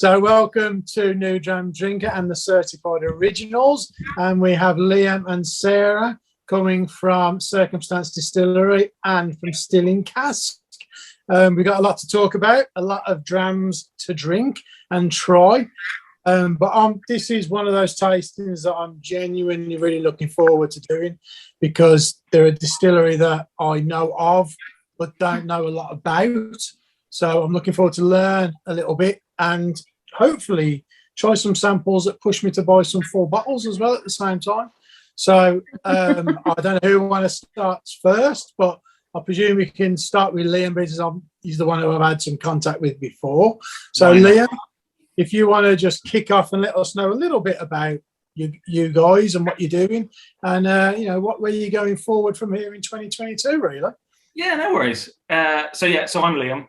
So welcome to New Dram Drinker and the Certified Originals. And we have Liam and Sara coming from Circumstance Distillery and from Stilling Cask. We've got a lot to talk about, a lot of drams to drink and try. But this is one of those tastings that I'm genuinely really looking forward to doing, because they're a distillery that I know of but don't know a lot about. So I'm looking forward to learn a little bit and hopefully try some samples that push me to buy some full bottles as well at the same time. So I don't know who want to start first, but I presume we can start with Liam, because he's the one who I've had some contact with before. So Liam, if you want to just kick off and let us know a little bit about you guys and what you're doing, and where you're going forward from here in 2022, really. Yeah, no worries. So I'm Liam,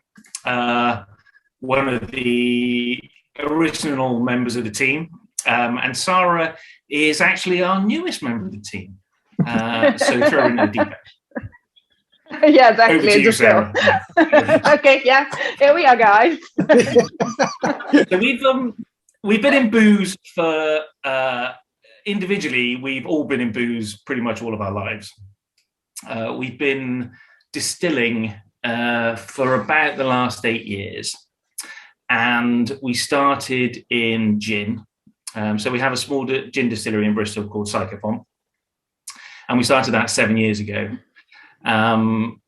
one of the original members of the team, and Sara is actually our newest member of the team. So throw in the deep end. Yeah, exactly. You, Sara. Okay, yeah, here we are, guys. So we've been in booze for individually. We've all been in booze pretty much all of our lives. We've been distilling for about the last 8 years, and we started in gin. So we have a small gin distillery in Bristol called Psychophon, and we started that 7 years ago. And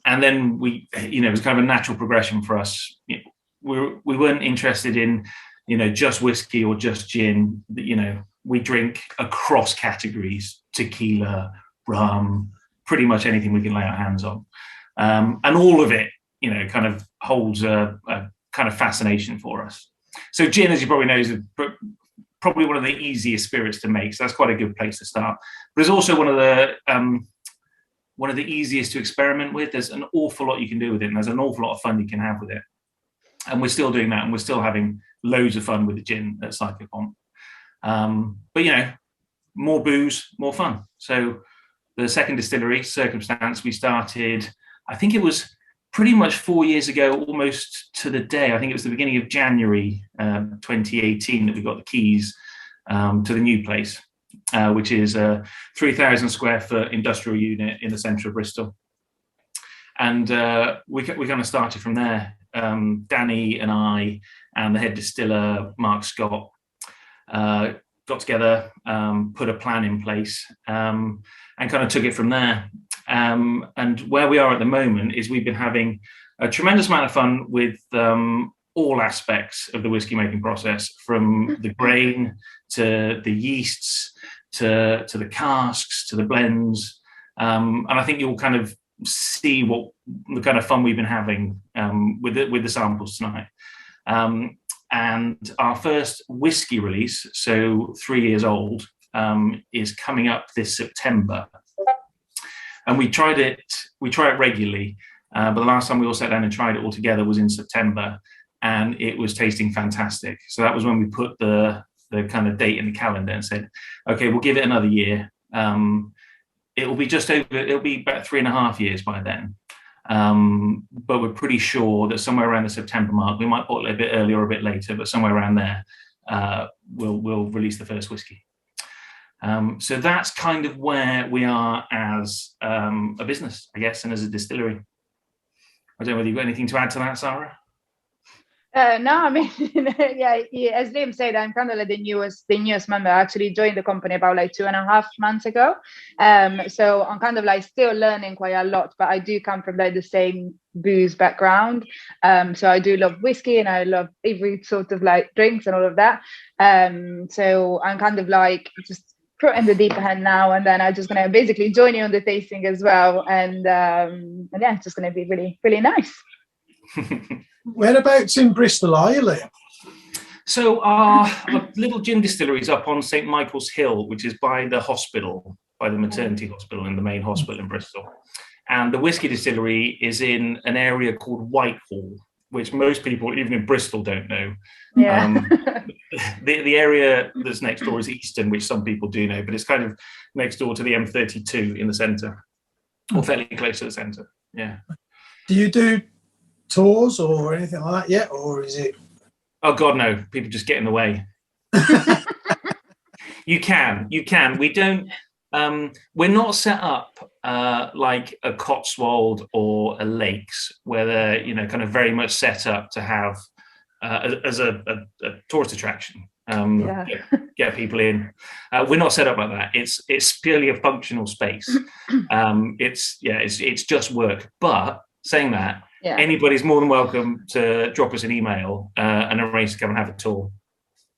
then it was kind of a natural progression for us. We weren't interested in, just whiskey or just gin. We drink across categories: tequila, rum, pretty much anything we can lay our hands on. And all of it, kind of holds a kind of fascination for us. So gin, as you probably know, is probably one of the easiest spirits to make. So that's quite a good place to start. But it's also one of the easiest to experiment with. There's an awful lot you can do with it, and there's an awful lot of fun you can have with it. And we're still doing that, and we're still having loads of fun with the gin at Psychophon. But more booze, more fun. So the second distillery, Circumstance, we started, I think it was pretty much 4 years ago, almost to the day. I think it was the beginning of January 2018 that we got the keys to the new place. Which is a 3,000 square foot industrial unit in the centre of Bristol. And we kind of started from there. Danny and I and the head distiller, Mark Scott, got together, put a plan in place, and kind of took it from there. And where we are at the moment is we've been having a tremendous amount of fun with all aspects of the whiskey making process, from the grain to the yeasts, to the casks, to the blends, and I think you'll kind of see what the kind of fun we've been having with the samples tonight. And our first whiskey release, so 3 years old, is coming up this September. And we try it regularly, but the last time we all sat down and tried it all together was in September, and it was tasting fantastic. So that was when we put the kind of date in the calendar and said, okay, we'll give it another year. It'll be about 3.5 years by then. But we're pretty sure that somewhere around the September mark, we might put it a bit earlier or a bit later, but somewhere around there, we'll release the first whiskey. So that's kind of where we are as a business, I guess, and as a distillery. I don't know whether you've got anything to add to that, Sara? No, I mean, yeah, as Liam said, I'm kind of like the newest member. I actually joined the company about 2.5 months ago. So I'm kind of still learning quite a lot, but I do come from the same booze background. So I do love whiskey, and I love every sort of drinks and all of that. So I'm kind of just put in the deep end now, and then I'm just going to basically join you on the tasting as well. And yeah, it's just going to be really, really nice. Whereabouts in Bristol are you, Liam? So our little gin distillery is up on St Michael's Hill, which is by the hospital, by the maternity hospital and the main hospital in Bristol. And the whiskey distillery is in an area called Whitehall, which most people, even in Bristol, don't know. Yeah. The area that's next door is Easton, which some people do know, but it's kind of next door to the M32 in the centre, or fairly close to the centre. Yeah. Do you do tours or anything like that yet, or is it Oh God, no! People just get in the way. You can. We don't. We're not set up like a Cotswold or a Lakes, where they're kind of very much set up to have as a tourist attraction. Get people in. We're not set up like that. It's purely a functional space. It's just work. But saying that, anybody's more than welcome to drop us an email and arrange to come and have a tour.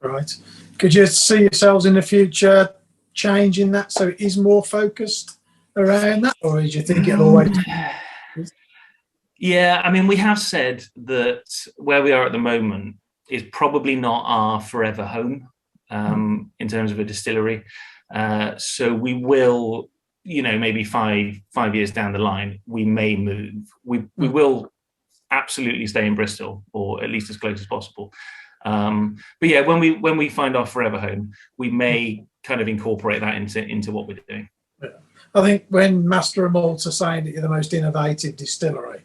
Right. Could you see yourselves in the future changing that so it is more focused around that, or do you think it'll always? Yeah, I mean, we have said that where we are at the moment is probably not our forever home in terms of a distillery. So we will, maybe five years down the line, we may move. We will absolutely stay in Bristol, or at least as close as possible. But yeah, when we find our forever home, we may kind of incorporate that into what we're doing. I think when Master and Malt are saying that you're the most innovative distillery,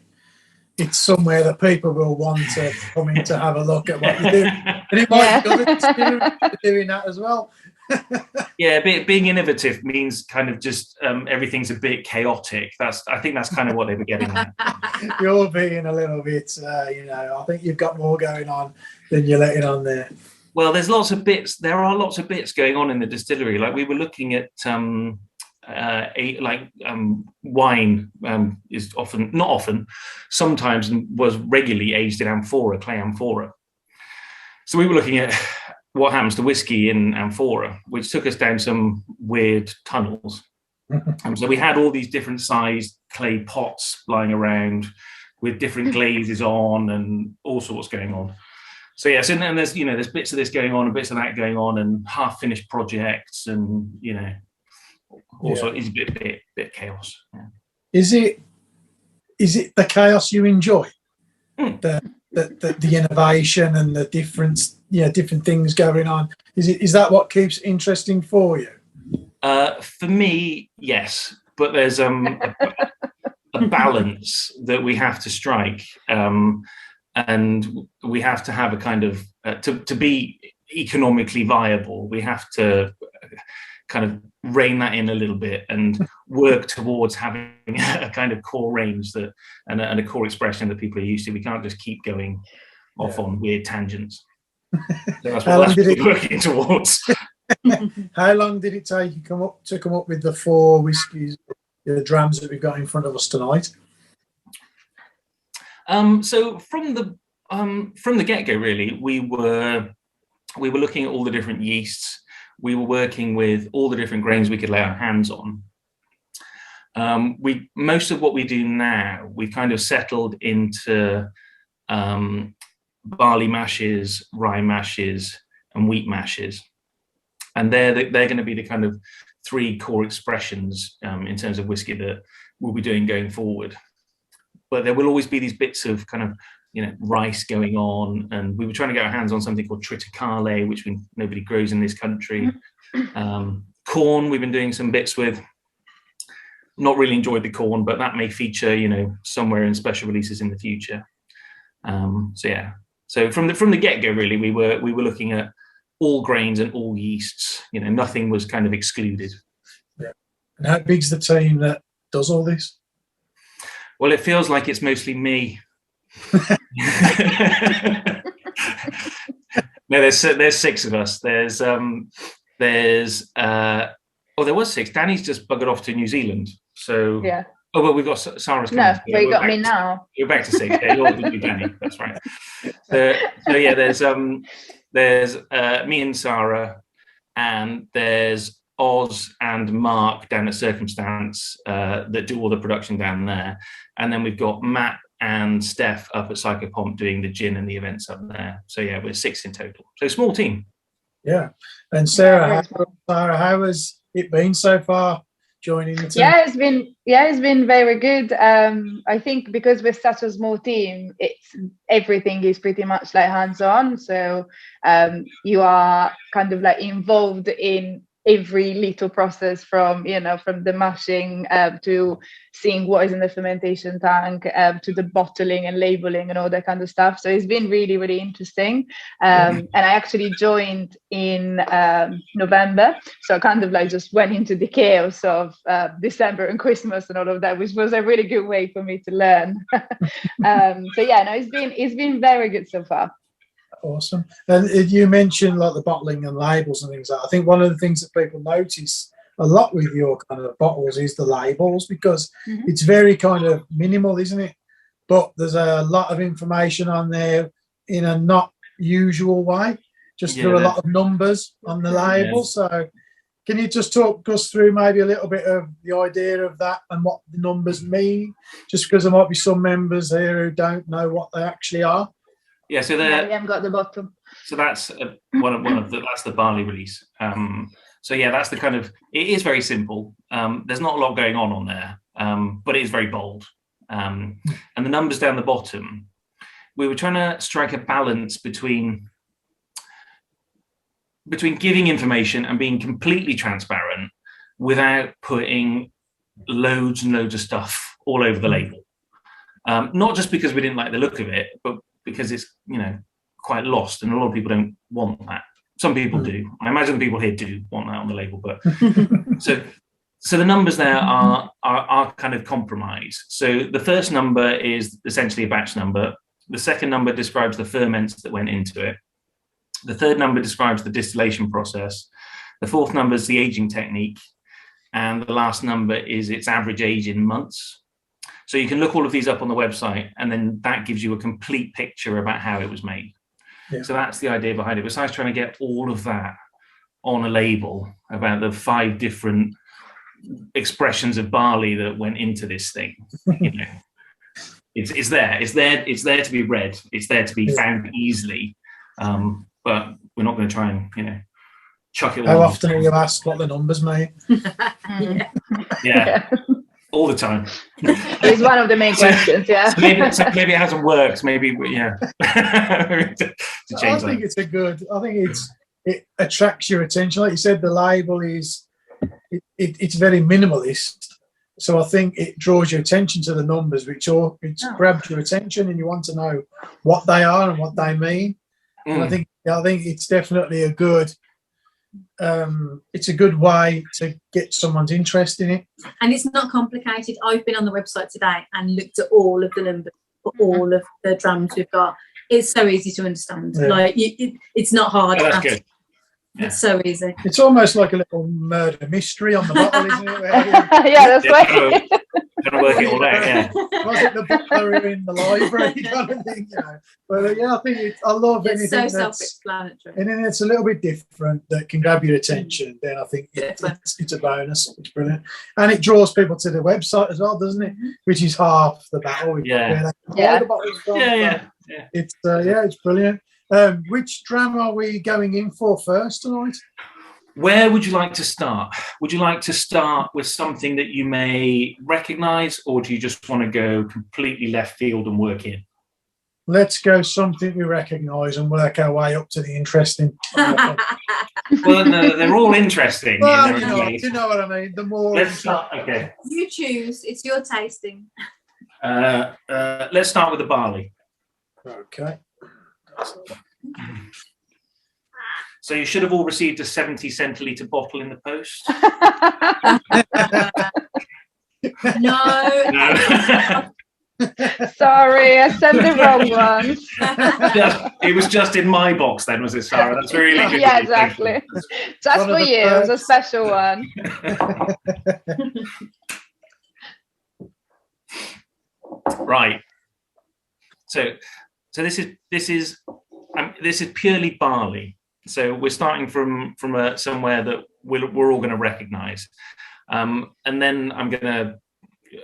it's somewhere that people will want to come in to have a look at what you do. And it might be other distilleries doing that as well. Yeah, being innovative means kind of just everything's a bit chaotic. I think that's kind of what they were getting at. You're being a little bit, I think you've got more going on than you're letting on there. Well, there's lots of bits. There are lots of bits going on in the distillery. Like we were looking at wine is sometimes was regularly aged in amphora, clay amphora. So we were looking at what happens to whiskey in amphora, which took us down some weird tunnels. So we had all these different sized clay pots lying around with different glazes on and all sorts going on. So yes, and then there's bits of this going on and bits of that going on and half finished projects and also it's a bit chaos. Yeah. Is it the chaos you enjoy? The innovation and the different things going on. Is that what keeps it interesting for you? For me, yes, but there's a balance that we have to strike, and we have to have a kind of to be economically viable. We have to kind of rein that in a little bit and work towards having a kind of core range and a core expression that people are used to. We can't just keep going off on weird tangents. So that's what we're working towards. How long did it take you come up with the 4 whiskies, the drams that we've got in front of us tonight? So from the get-go, really, we were looking at all the different yeasts. We were working with all the different grains we could lay our hands on. Most of what we do now, we've kind of settled into barley mashes, rye mashes, and wheat mashes, and they're going to be the kind of 3 core expressions in terms of whiskey that we'll be doing going forward. But there will always be these bits of kind of rice going on, and we were trying to get our hands on something called triticale, which nobody grows in this country. Corn, we've been doing some bits with. Not really enjoyed the corn, but that may feature somewhere in special releases in the future. So from the get-go, really, we were looking at all grains and all yeasts. Nothing was kind of excluded. Yeah. And how big's the team that does all this? Well, it feels like it's mostly me. No, there's 6 of us. There was 6. Danny's just buggered off to New Zealand. So yeah. Oh well, we've got Sarah's. No, but you got me now. You're back to 6. Yeah, you're Danny. That's right. So yeah, there's me and Sara, and there's Oz and Mark down at Circumstance that do all the production down there, and then we've got Matt and Steph up at Psychopomp doing the gin and the events up there. So yeah, we're 6 in total. So small team. Yeah. And Sarah, how has it been so far joining the team? It's been very good. I think because we're such a small team, everything is pretty much like hands-on. So you are kind of like involved in every little process from from the mashing to seeing what is in the fermentation tank to the bottling and labeling and all that kind of stuff. So it's been really, really interesting. And I actually joined in November, so I kind of like just went into the chaos of December and Christmas and all of that, which was a really good way for me to learn. So yeah, no, it's been very good so far. Awesome. And you mentioned like the bottling and labels and things like that. I think one of the things that people notice a lot with your kind of bottles is the labels, because it's very kind of minimal, isn't it? But there's a lot of information on there in a not usual way, just through a lot of numbers on the label. So can you just talk us through maybe a little bit of the idea of that and what the numbers mean? Just because there might be some members here who don't know what they actually are. Yeah, so we haven't got the bottom. So that's one of that's the barley release. So yeah, that's the kind of, it is very simple. There's not a lot going on there, but it is very bold. And the numbers down the bottom, we were trying to strike a balance between giving information and being completely transparent without putting loads and loads of stuff all over the label. Not just because we didn't like the look of it, but because it's, quite lost, and a lot of people don't want that. Some people do. I imagine the people here do want that on the label, but so the numbers there are kind of compromised. So the first number is essentially a batch number. The second number describes the ferments that went into it. The third number describes the distillation process. The fourth number is the aging technique, and the last number is its average age in months. So you can look all of these up on the website, and then that gives you a complete picture about how it was made. Yeah. So that's the idea behind it. Besides trying to get all of that on a label about the 5 different expressions of barley that went into this thing, it's there to be read. It's there to be found easily. But we're not going to try and, chuck it all. How often are you asked what the numbers mean? Yeah. All the time. It's one of the main questions, yeah. So maybe it hasn't worked. Maybe, yeah. I think it attracts your attention. Like you said, the label is it's very minimalist. So I think it draws your attention to the numbers, which grabs your attention, and you want to know what they are and what they mean. And I think it's definitely a good. It's a good way to get someone's interest in it, and it's not complicated. I've been on the website today and looked at all of the numbers for all of the drams we've got. It's so easy to understand. Like it's not hard. Oh, that's good. Yeah. It's so easy. It's almost like a little murder mystery on the bottle, isn't it? Yeah, that's right. Gonna work it all out, yeah. Was it the butler in the library kind of thing, But yeah, I think I love anything so self-explanatory. Anything that's a little bit different that can grab your attention. Then I think it's a bonus. It's brilliant, and it draws people to the website as well, doesn't it? Which is half the battle. Yeah. It's brilliant. Which dram are we going in for first tonight? Where would you like to start? Would you like to start with something that you may recognise, or do you just want to go completely left field and work in? Let's go something we recognise and work our way up to the interesting. Well, no, they're all interesting. Well, you know what I mean. The more. Let's start. Okay. You choose. It's your tasting. Let's start with the barley. Okay. So you should have all received a 70 centilitre bottle in the post. No. Sorry, I sent the wrong one. It was just in my box then, was it, Sarah? That's really good. Yeah, exactly. Just for you, it was a special one. Right. So this is purely barley. So we're starting from somewhere that we're all going to recognise, and then I'm going to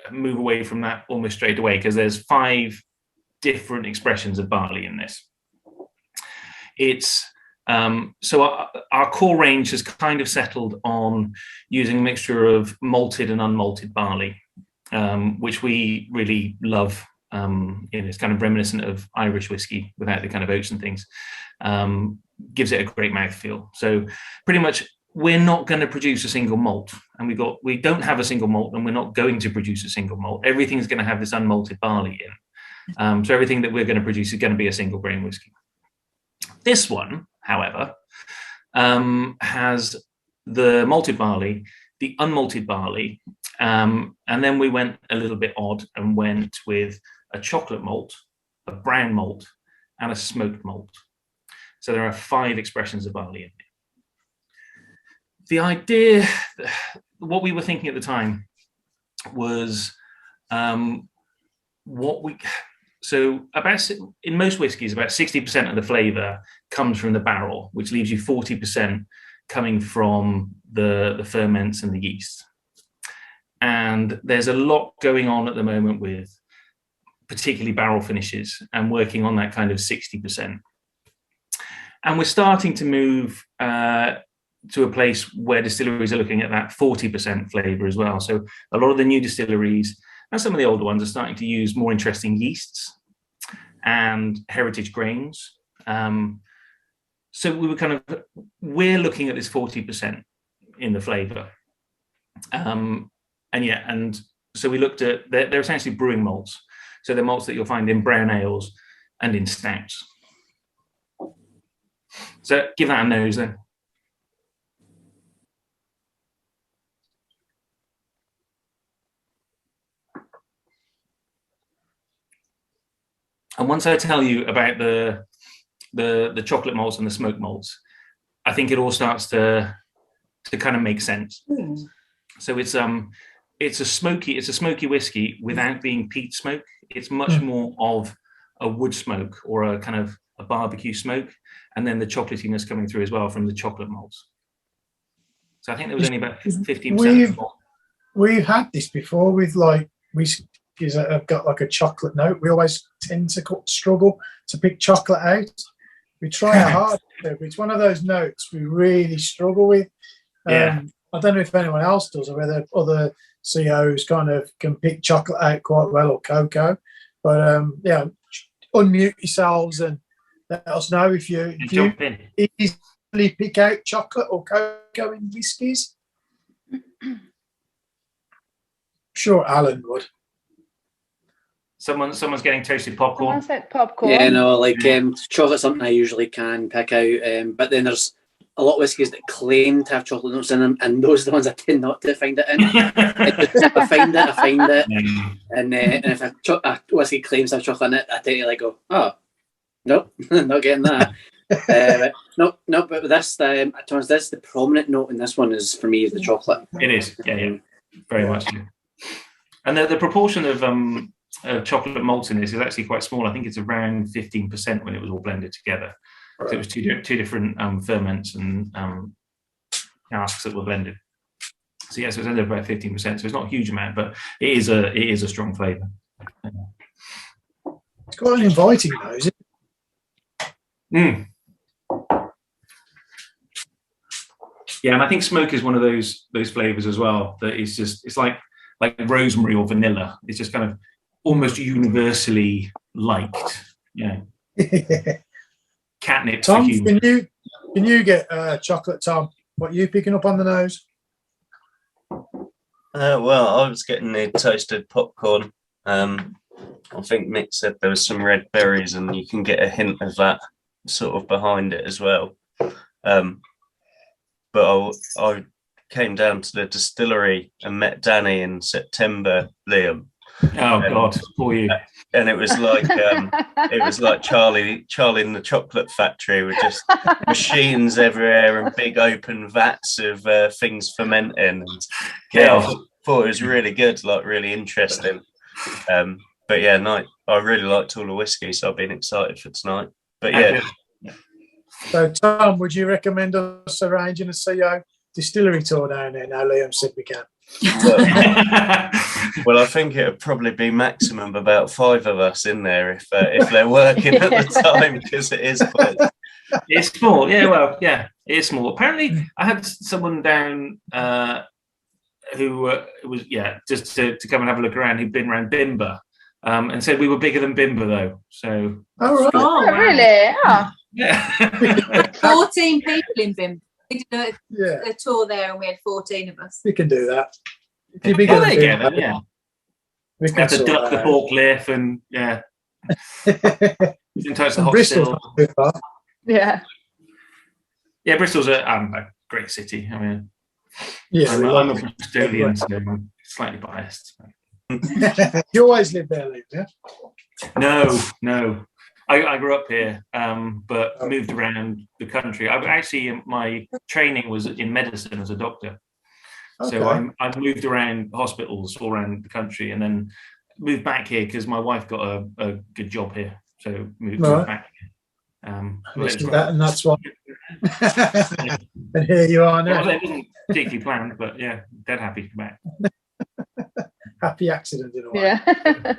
move away from that almost straight away, because there's 5 different expressions of barley in this. It's so our core range has kind of settled on using a mixture of malted and unmalted barley, which we really love. It's kind of reminiscent of Irish whiskey without the kind of oats and things. Gives it a great mouthfeel. So pretty much we're not going to produce a single malt, and we don't have a single malt, and we're not going to produce a single malt. Everything's going to have this unmalted barley in. So everything that we're going to produce is going to be a single grain whiskey. This one, however, has the malted barley, the unmalted barley, and then we went a little bit odd and went with a chocolate malt, a brown malt, and a smoked malt. So there are 5 expressions of barley in it. The idea, what we were thinking at the time was in most whiskies, about 60% of the flavour comes from the barrel, which leaves you 40% coming from the ferments and the yeast. And there's a lot going on at the moment with particularly barrel finishes and working on that kind of 60%. And we're starting to move to a place where distilleries are looking at that 40% flavour as well. So a lot of the new distilleries and some of the older ones are starting to use more interesting yeasts and heritage grains. So we're looking at this 40% in the flavour. And so we looked at, they're essentially brewing malts. So they're malts that you'll find in brown ales and in stouts. So give that a nose then. And once I tell you about the chocolate malts and the smoked malts, I think it all starts to kind of make sense. Mm. So it's a smoky whiskey without being peat smoke. It's much more of a wood smoke or a kind of a barbecue smoke, and then the chocolatiness coming through as well from the chocolate malts. So I think there was only about 15%. We've had this before with like whiskeys that have got like a chocolate note. We always tend to struggle to pick chocolate out. We try our hard, but it's one of those notes we really struggle with. I don't know if anyone else does or whether other CEOs kind of can pick chocolate out quite well, or cocoa. But unmute yourselves and let us know if you easily pick out chocolate or cocoa in whiskies. Sure, Alan would. Someone's getting toasted popcorn. Someone said popcorn. Yeah, no, like chocolate's something I usually can pick out, but then there's a lot of whiskies that claim to have chocolate notes in them, and those are the ones I tend not to find it in. If I find it. And if a whiskey claims to have chocolate in it, I tend to like go, oh, nope, not getting that. But with this, Thomas, the prominent note in this one is, for me, is the chocolate. It is, yeah, very much. And the proportion of chocolate malts in this is actually quite small. I think it's around 15% when it was all blended together. So it was two different ferments and casks that were blended. So yes, it was only about 15%. So it's not a huge amount, but it is a strong flavour. It's quite an inviting nose. Yeah, and I think smoke is one of those flavours as well. That is it's like rosemary or vanilla. It's just kind of almost universally liked. Yeah. Catnip. Tom, can you get chocolate, Tom? What are you picking up on the nose? Well, I was getting the toasted popcorn. I think Mick said there was some red berries, and you can get a hint of that sort of behind it as well. But I came down to the distillery and met Danny in September, Liam. Oh God, poor you. And it was like Charlie in the chocolate factory with just machines everywhere and big open vats of things fermenting. And I thought it was really good, like really interesting. But yeah, I really liked all the whiskey, so I've been excited for tonight. But yeah. So Tom, would you recommend us arranging a CEO distillery tour down there? Now Liam said we can. Well, I think it would probably be maximum about 5 of us in there if they're working at the time, because it is quite. It's small, it is small. Apparently, I had someone down who was just to come and have a look around. Who'd been around Bimber, and said we were bigger than Bimber though. So. Oh, right. Oh, really? Oh. Yeah. 14 people in Bimber. We did Yeah, a tour there and we had 14 of us. we can do that. If you're big Well, enough, there you go, then, yeah. we We can have to sort duck the that forklift and yeah, out. in touch the And hot Bristol's still. not too far. Yeah. Yeah, Bristol's a great city. I mean, Yeah, I'm we a love Bristolian, so I'm slightly biased. it. You always live there, Liam, yeah? No. I grew up here, but moved around the country. My training was in medicine as a doctor. So Okay. I moved around hospitals all around the country and then moved back here because my wife got a good job here. So moved Right. back. And that's why. And here you are now. It wasn't particularly planned, but yeah, dead happy to be back. Happy accident in a way. Yeah.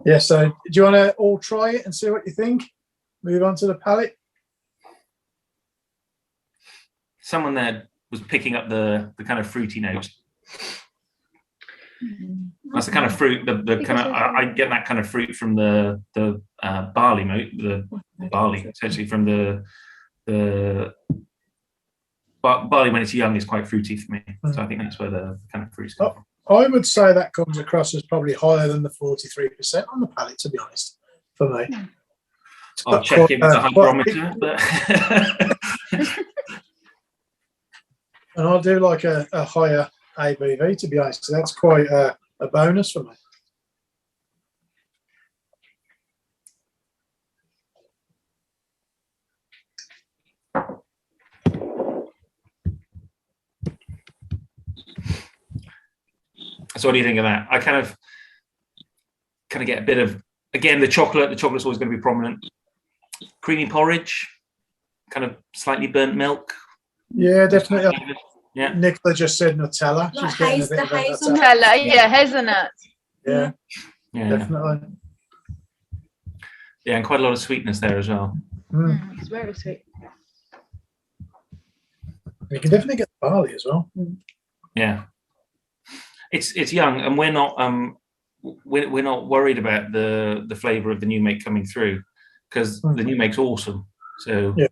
Yeah, so do you want to all try it and see what you think? Move on to the palate. Someone there was picking up the kind of fruity note. That's the kind of fruit. The kind of I get that kind of fruit from the barley moat, the barley essentially from the barley when it's young is quite fruity for me. So I think that's where the kind of fruits come from. I would say that comes across as probably higher than the 43% on the palate, to be honest, for me. I'll check it with the hygrometer. But and I'll do like a higher ABV, to be honest. So that's quite a bonus for me. So what do you think of that? I kind of get a bit of, again, the chocolate. The chocolate's always going to be prominent. Creamy porridge, kind of slightly burnt milk. Yeah, definitely. Yeah. Nicola just said Nutella. Like She's getting a bit of a hazelnut. Nutella. Yeah, hazelnut. Yeah, Yeah. definitely. Yeah, and quite a lot of sweetness there as well. It's very sweet. You can definitely get the barley as well. Yeah. It's young, and we're not worried about the flavour of the new make coming through because the new make's awesome. So, yeah.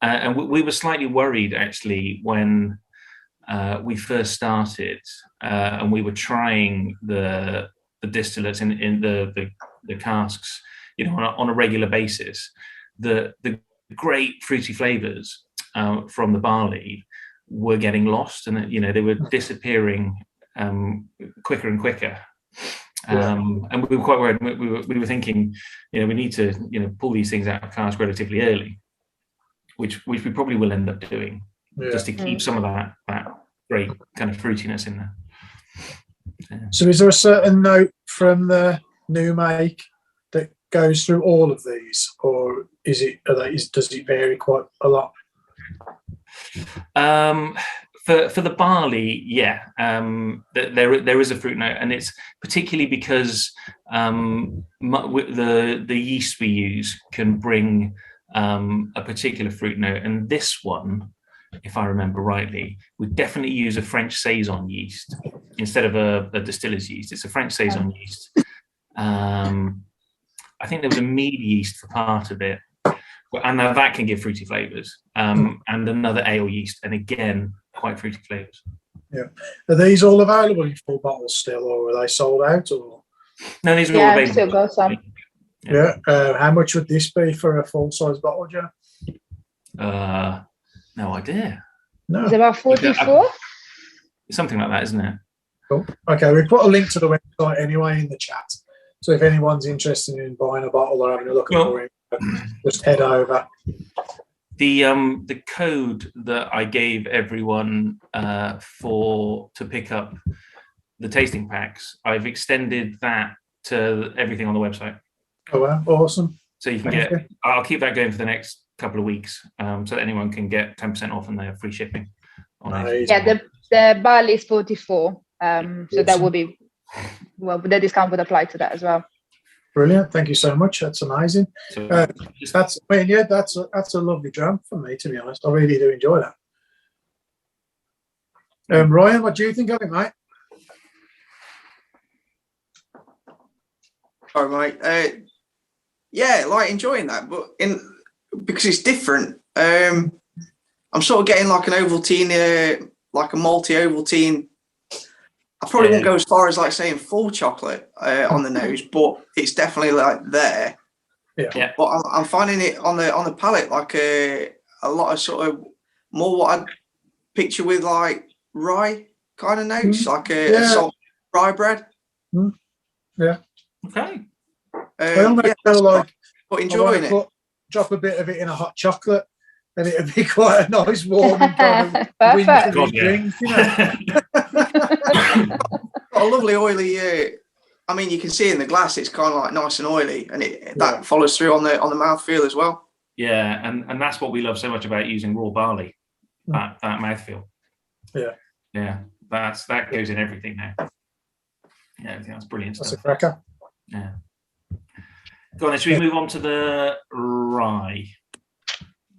And we were slightly worried actually when we first started, and we were trying the distillates in the casks, on a regular basis. The great fruity flavours from the barley were getting lost, and they were disappearing quicker and quicker. And we were quite worried. We were thinking, we need to pull these things out of cask relatively early, which we probably will end up doing, just to keep some of that great kind of fruitiness in there. Yeah. So is there a certain note from the new make that goes through all of these, or does it vary quite a lot? For the barley, yeah, there is a fruit note, and it's particularly because the yeast we use can bring a particular fruit note, and this one, if I remember rightly, we definitely use a French saison yeast instead of a distiller's yeast. It's a French saison yeast. I think there was a mead yeast for part of it, and now that can give fruity flavours, and another ale yeast, and again, quite fruity flavours. Yeah. Are these all available in full bottles still, or are they sold out? Or no, these are all Yeah, I've available. still got some. Yeah. How much would this be for a full size bottle, Joe? No idea. No. It's about 44. Something like that, isn't it? Cool. Okay, we put a link to the website anyway in the chat. So if anyone's interested in buying a bottle or having a look at it, just head over. The code that I gave everyone to pick up the tasting packs, I've extended that to everything on the website. Oh wow, awesome. So you can I'll keep that going for the next couple of weeks, so that anyone can get 10% off and they have free shipping on it. Yeah, the barley is 44. So that would be, the discount would apply to that as well. Brilliant, thank you so much. That's amazing. So That's a lovely dram for me, to be honest. I really do enjoy that. Ryan, what do you think of it, mate? All right, yeah, like enjoying that, but because it's different. I'm sort of getting like an Ovaltine, like a malty Ovaltine. I probably won't go as far as like saying full chocolate on the nose, but it's definitely like there. Yeah. But I'm finding it on the palate like a lot of sort of more what I'd picture with like rye kind of notes, like a salt rye bread. Yeah. Okay. I almost feel like but enjoying it. Drop a bit of it in a hot chocolate, and it'd be quite a nice warm and kind of Perfect. wintry drink, you know. Got a lovely oily. I mean, you can see in the glass it's kind of like nice and oily, and that follows through on the mouthfeel as well. Yeah, and that's what we love so much about using raw barley. That mouthfeel. Yeah, that goes in everything now. Yeah, I think that's brilliant stuff. That's a cracker. Yeah. Go on, then, should we move on to the rye?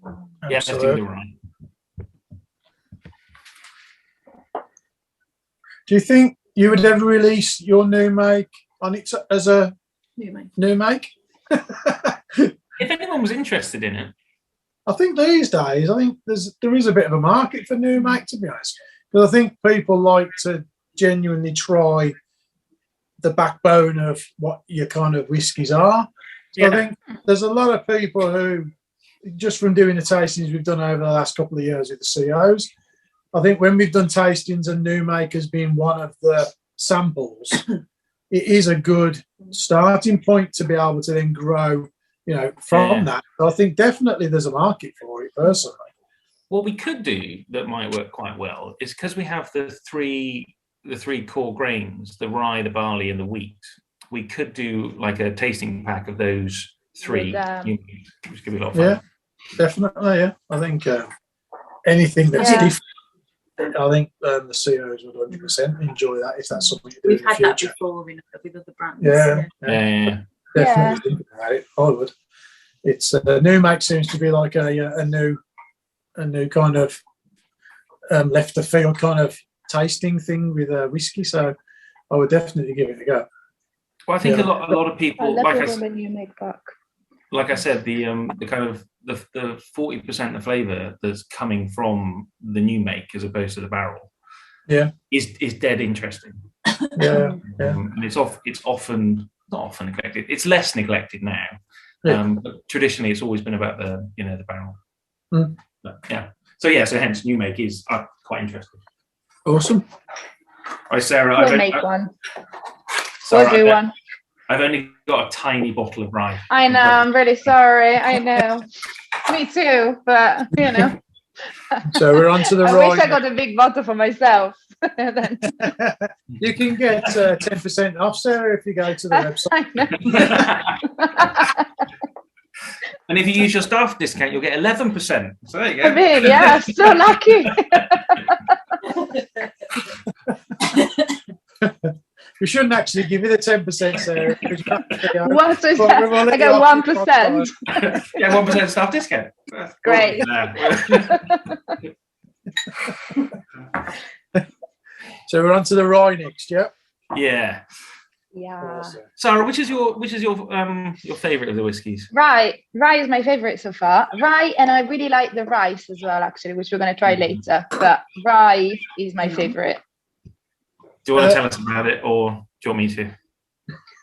Absolutely. Yeah, let's do the rye. Do you think you would ever release your new make on it as a new make? If anyone was interested in it, I think these days, there is a bit of a market for new make, to be honest. Because I think people like to genuinely try the backbone of what your kind of whiskies are. So I think there's a lot of people who, just from doing the tastings we've done over the last couple of years with the COs, I think when we've done tastings and new make has been one of the samples, it is a good starting point to be able to then grow, from that. So I think definitely there's a market for it, personally. what we could do that might work quite well is because we have the three core grains, the rye, the barley, and the wheat. We could do like a tasting pack of those three, which could be a lot of fun. Yeah, definitely. Yeah, I think anything that's different. I think the COs would 100% enjoy that if that's something you do. We've in the had future. that before with other brands. Yeah. Definitely think about it. I would. It's a new make seems to be like a new kind of left of field kind of tasting thing with whiskey. So I would definitely give it a go. Well, I think a lot of people, like I said, the kind of the 40% of flavour that's coming from the new make as opposed to the barrel, is dead interesting. And it's often not often neglected. It's less neglected now. But traditionally, it's always been about the barrel. But, so hence new make is quite interesting. Awesome. Right, Sarah, We'll make one. Sarah, We'll do one. I've only got a tiny bottle of rye. I know. I'm really sorry. I know. Me too. But So we're on to the rye. I wish I got a big bottle for myself. Then. You can get 10% off, Sarah, if you go to the website. And if you use your staff discount, you'll get 11%. So there you go. I mean, yeah, so lucky. We shouldn't actually give you the 10%, Sarah. What is that? I got 1%. Yeah, 1% staff discount. Great. So we're on to the rye next, yeah? Yeah. Yeah. Sarah, which is your favourite of the whiskies? Rye is my favourite so far. Rye, and I really like the rice as well, actually, which we're going to try later. But rye is my favourite. Do you want to tell us about it, or do you want me to?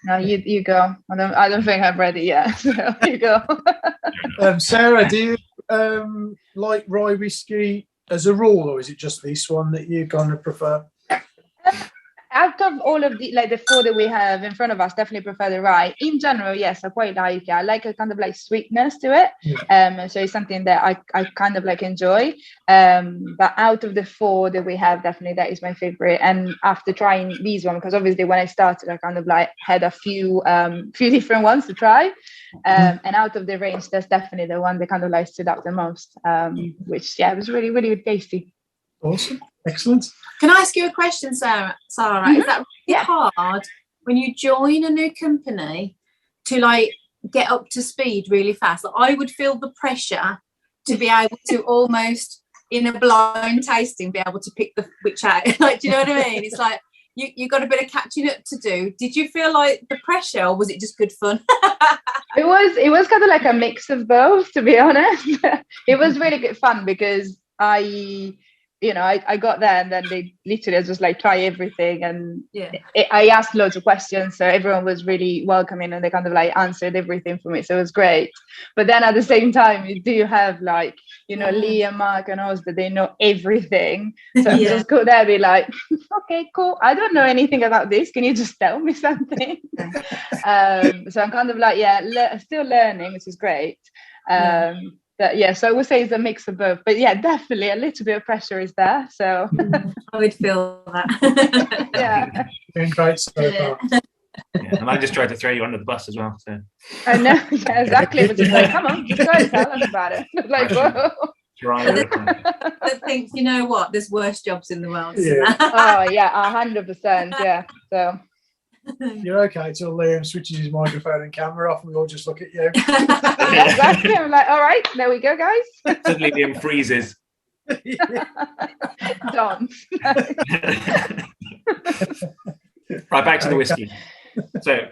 No, you go. I don't think I'm ready yet. So you go. Sarah, do you like rye whiskey as a rule, or is it just this one that you kind of prefer? Out of all of the four that we have in front of us, definitely prefer the rye. In general, yes, I quite like it. I like a kind of like sweetness to it. So it's something that I kind of like enjoy. But out of the four that we have, definitely that is my favorite. And after trying these one, because obviously when I started, I kind of like had a few different ones to try. And out of the range, that's definitely the one that kind of like stood out the most. Which it was really, really tasty. Awesome. Excellent. Can I ask you a question, Sarah? Mm-hmm. Is that really hard when you join a new company to like get up to speed really fast? Like, I would feel the pressure to be able to almost in a blind tasting be able to pick which out. Like, do you know what I mean? It's like you got a bit of catching up to do. Did you feel like the pressure, or was it just good fun? It was kind of like a mix of both, to be honest. It was really good fun because I got there, and then they literally just like try everything, and Yeah. I asked loads of questions, so everyone was really welcoming, and they kind of like answered everything for me, so it was great. But then at the same time, you do have like, Liam, Mark, and us, that they know everything. So I'm just go there, be like, okay, cool. I don't know anything about this. Can you just tell me something? So I'm kind of like, still learning, which is great. But so I would say it's a mix of both. But yeah, definitely a little bit of pressure is there. So I would feel that. Yeah. Doing great so far. Yeah, and I just tried to throw you under the bus as well. So I know, yeah, exactly. But just like, come on, just go and tell us about it. Like, whoa. That thinks, you know what? There's worse jobs in the world. Yeah. Oh yeah, 100%. Yeah. So You're okay till Liam switches his microphone and camera off, and we all just look at you. yeah, exactly. I'm like, all right, there we go, guys. Suddenly Liam freezes. Don't. Right, back to the whiskey. So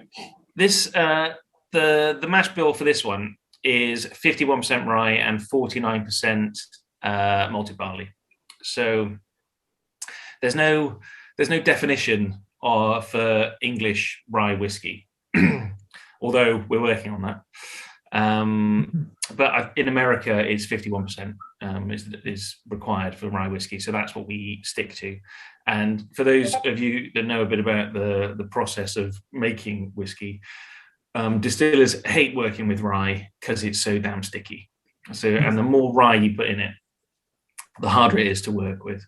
this the mash bill for this one is 51% rye and 49% malted barley. So there's no definition for English rye whiskey, although we're working on that. But in America, it's 51% is required for rye whiskey, so that's what we stick to. And for those of you that know a bit about the process of making whiskey, distillers hate working with rye because it's so damn sticky. So, and the more rye you put in it, the harder it is to work with.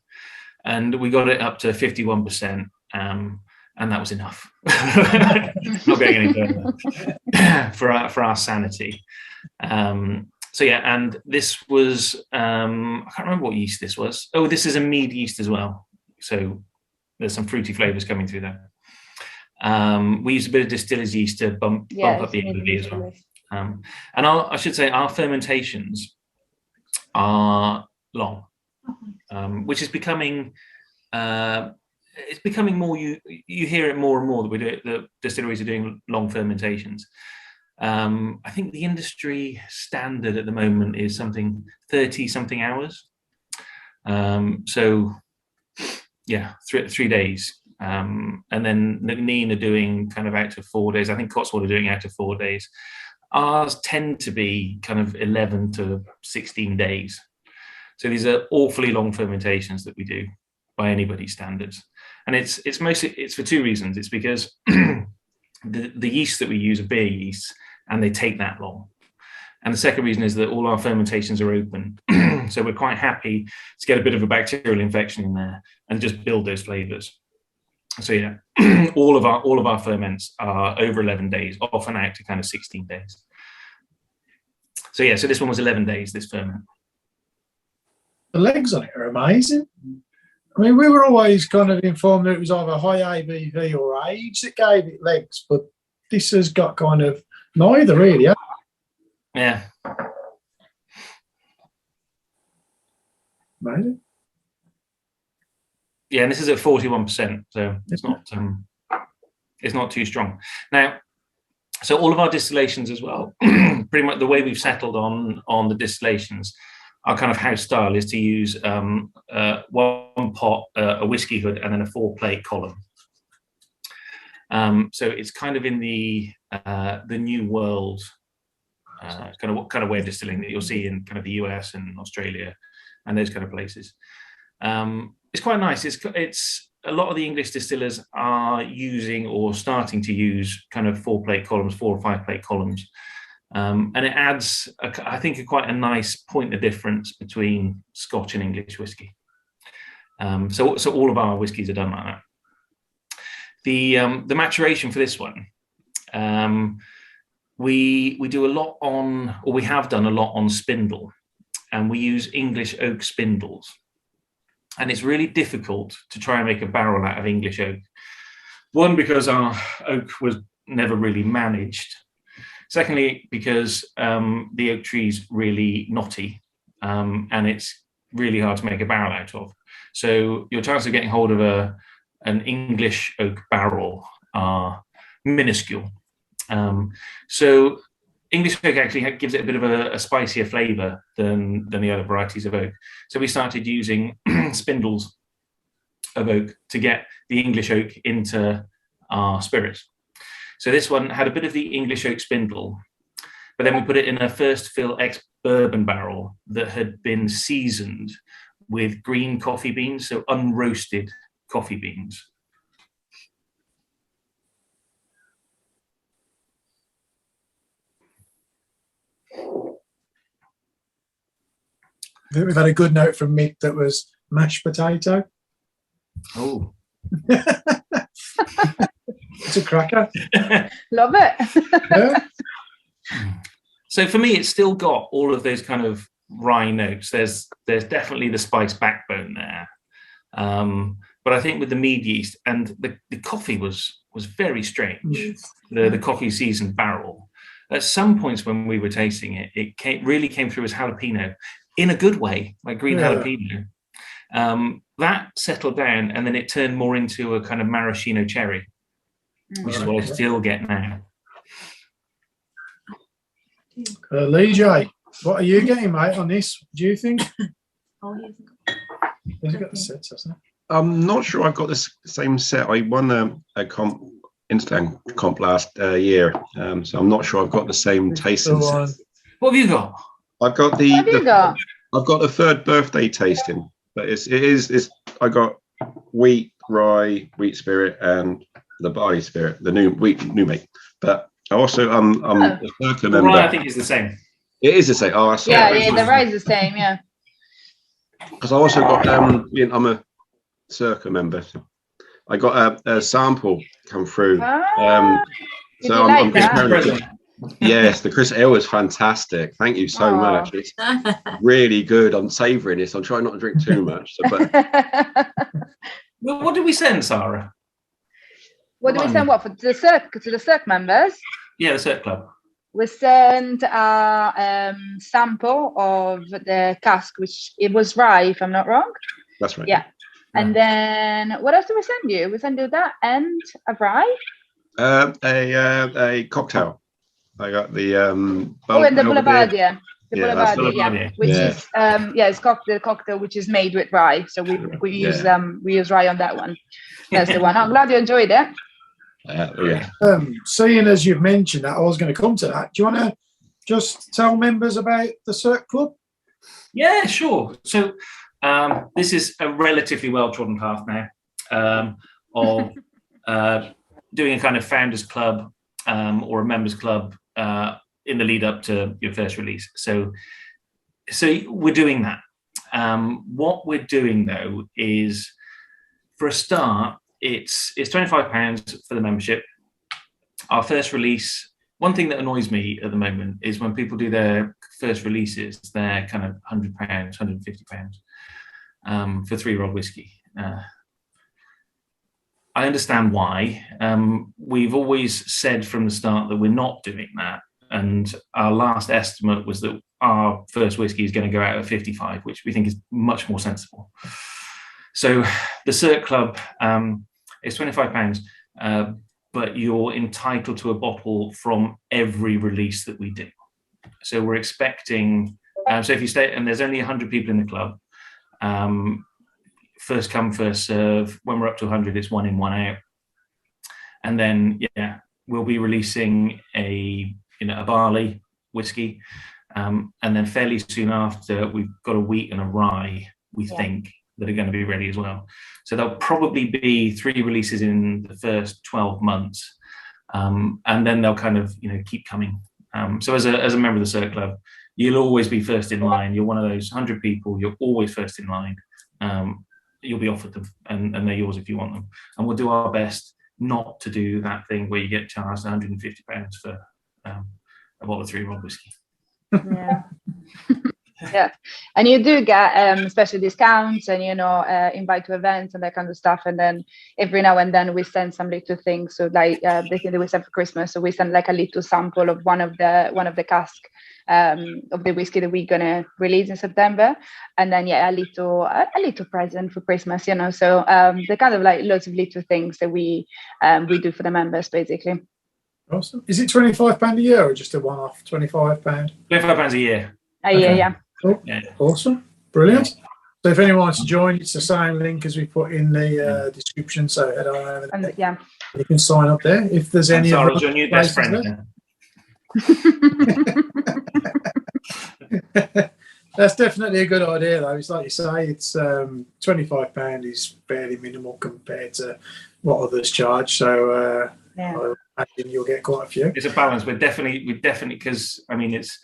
And we got it up to 51%, and that was enough. Not going any further for our sanity. So yeah, and this was I can't remember what yeast this was. Oh, this is a mead yeast as well. So there's some fruity flavors coming through there. We used a bit of distiller's yeast to bump up the ABV as well. And I should say our fermentations are long, which is becoming it's becoming more. You hear it more and more that the distilleries are doing long fermentations. I think the industry standard at the moment is something 30-something hours. So yeah, 3 days. And then Neen are doing kind of out to 4 days. I think Cotswold are doing out to 4 days. Ours tend to be kind of 11 to 16 days. So these are awfully long fermentations that we do by anybody's standards. And it's mostly for two reasons. It's because the yeast that we use are beer yeasts, and they take that long. And the second reason is that all our fermentations are open. So we're quite happy to get a bit of a bacterial infection in there and just build those flavors. So yeah, all of our ferments are over 11 days, often out to kind of 16 days. So yeah, so this one was 11 days, this ferment. The legs on it are amazing. I mean, we were always kind of informed that it was either high ABV or age that gave it legs, but this has got kind of neither, really. Yeah. Amazing. Yeah, and this is at 41%, so it's not too strong. Now, so all of our distillations as well, pretty much the way we've settled on the distillations, our kind of house style is to use one pot, a whiskey hood, and then a 4-plate column. So it's kind of in the new world kind of way of distilling that you'll see in kind of the US and Australia and those kind of places. It's quite nice. It's a lot of the English distillers are using or starting to use kind of 4-plate columns, 4 or 5-plate columns. And it adds, I think, quite a nice point of difference between Scotch and English whiskey. So all of our whiskies are done like that. The maturation for this one, we do a lot on, or we have done a lot on spindle, and we use English oak spindles. And it's really difficult to try and make a barrel out of English oak. One, because our oak was never really managed. Secondly, because the oak tree is really knotty, and it's really hard to make a barrel out of. So your chance of getting hold of an English oak barrel are minuscule. So English oak actually gives it a bit of a spicier flavour than the other varieties of oak. So we started using spindles of oak to get the English oak into our spirits. So this one had a bit of the English oak spindle, but then we put it in a first fill ex-bourbon barrel that had been seasoned with green coffee beans, so unroasted coffee beans. I think we've had a good note from Mick that was mashed potato. Oh. It's a cracker. Love it. Yeah. So for me, it's still got all of those kind of rye notes. There's definitely the spice backbone there. But I think with the mead yeast and the coffee was very strange. The coffee seasoned barrel. At some points when we were tasting it, it really came through as jalapeno in a good way, like green jalapeno. That settled down and then it turned more into a kind of maraschino cherry, which is what I still get now. Lee J, what are you getting, mate, on this? Do you think? He's got the sets, hasn't he? I'm not sure I've got the same set. I won a Instagram comp last year, so I'm not sure I've got the same tasting set. What have you got? I've got I've got the third birthday tasting, but I got wheat, rye, wheat spirit, and the barley spirit, the new mate. But I also I'm a circa member. Rye, I think is the same. It is the same. Oh, yeah, the rye is the same. Yeah. Because I also got I'm a circa member. So I got a sample come through. So I'm comparing. Yes, the Chris Ale was fantastic. Thank you so much. It's really good. I'm savouring this. I'm trying not to drink too much. Well, what did we send, Sarah? What did we send? What to the Cirque members? Yeah, the Cirque Club. We sent a sample of the cask, which it was rye, if I'm not wrong. That's right. Yeah. And then what else did we send you? We sent you that and a rye. A cocktail. I got the and the Boulevardier. The Boulevardier, yeah. Which is it's the cocktail which is made with rye. So we use rye on that one. That's the one. I'm glad you enjoyed it. Seeing as you've mentioned that, I was going to come to that. Do you want to just tell members about the Cirque Club? Yeah, sure. So this is a relatively well-trodden path now of doing a kind of founders club or a members club in the lead up to your first release. So we're doing that. What we're doing though is, for a start, it's £25 for the membership. Our first release. One thing that annoys me at the moment is when people do their first releases, they're kind of £100, £150 for 3-year-old whiskey. I understand why. We've always said from the start that we're not doing that. And our last estimate was that our first whiskey is going to go out at 55, which we think is much more sensible. So the Cirque Club is £25, but you're entitled to a bottle from every release that we do. So we're expecting, so if you stay, and there's only 100 people in the club, first come, first serve. When we're up to 100, it's 1 in, 1 out. And then, we'll be releasing a barley whiskey. And then fairly soon after, we've got a wheat and a rye, we think, that are going to be ready as well. So there'll probably be 3 releases in the first 12 months. And then they'll kind of, keep coming. So as a member of the Cirque Club, you'll always be first in line. You're one of those 100 people. You're always first in line. You'll be offered them, and they're yours if you want them. And we'll do our best not to do that thing where you get charged £150 for a bottle of 3-year-old whiskey. Yeah. Yeah, and you do get special discounts and invite to events and that kind of stuff. And then every now and then we send some little things. So like the thing that we send for Christmas, so we send like a little sample of one of the cask of the whiskey that we're gonna release in September, and then a little present for Christmas. So they're kind of like lots of little things that we do for the members basically. Awesome. Is it £25 a year or just a one-off £25? £25 a year. Yeah. Cool. Yeah. Awesome. Brilliant. So if anyone wants to join, it's the same link as we put in the description. So head on over there. And yeah. You can sign up there. If there's any Sara's your new best friend. That's definitely a good idea, though. It's like you say, it's £25 is fairly minimal compared to what others charge. So I imagine you'll get quite a few. It's a balance. We're definitely because I mean it's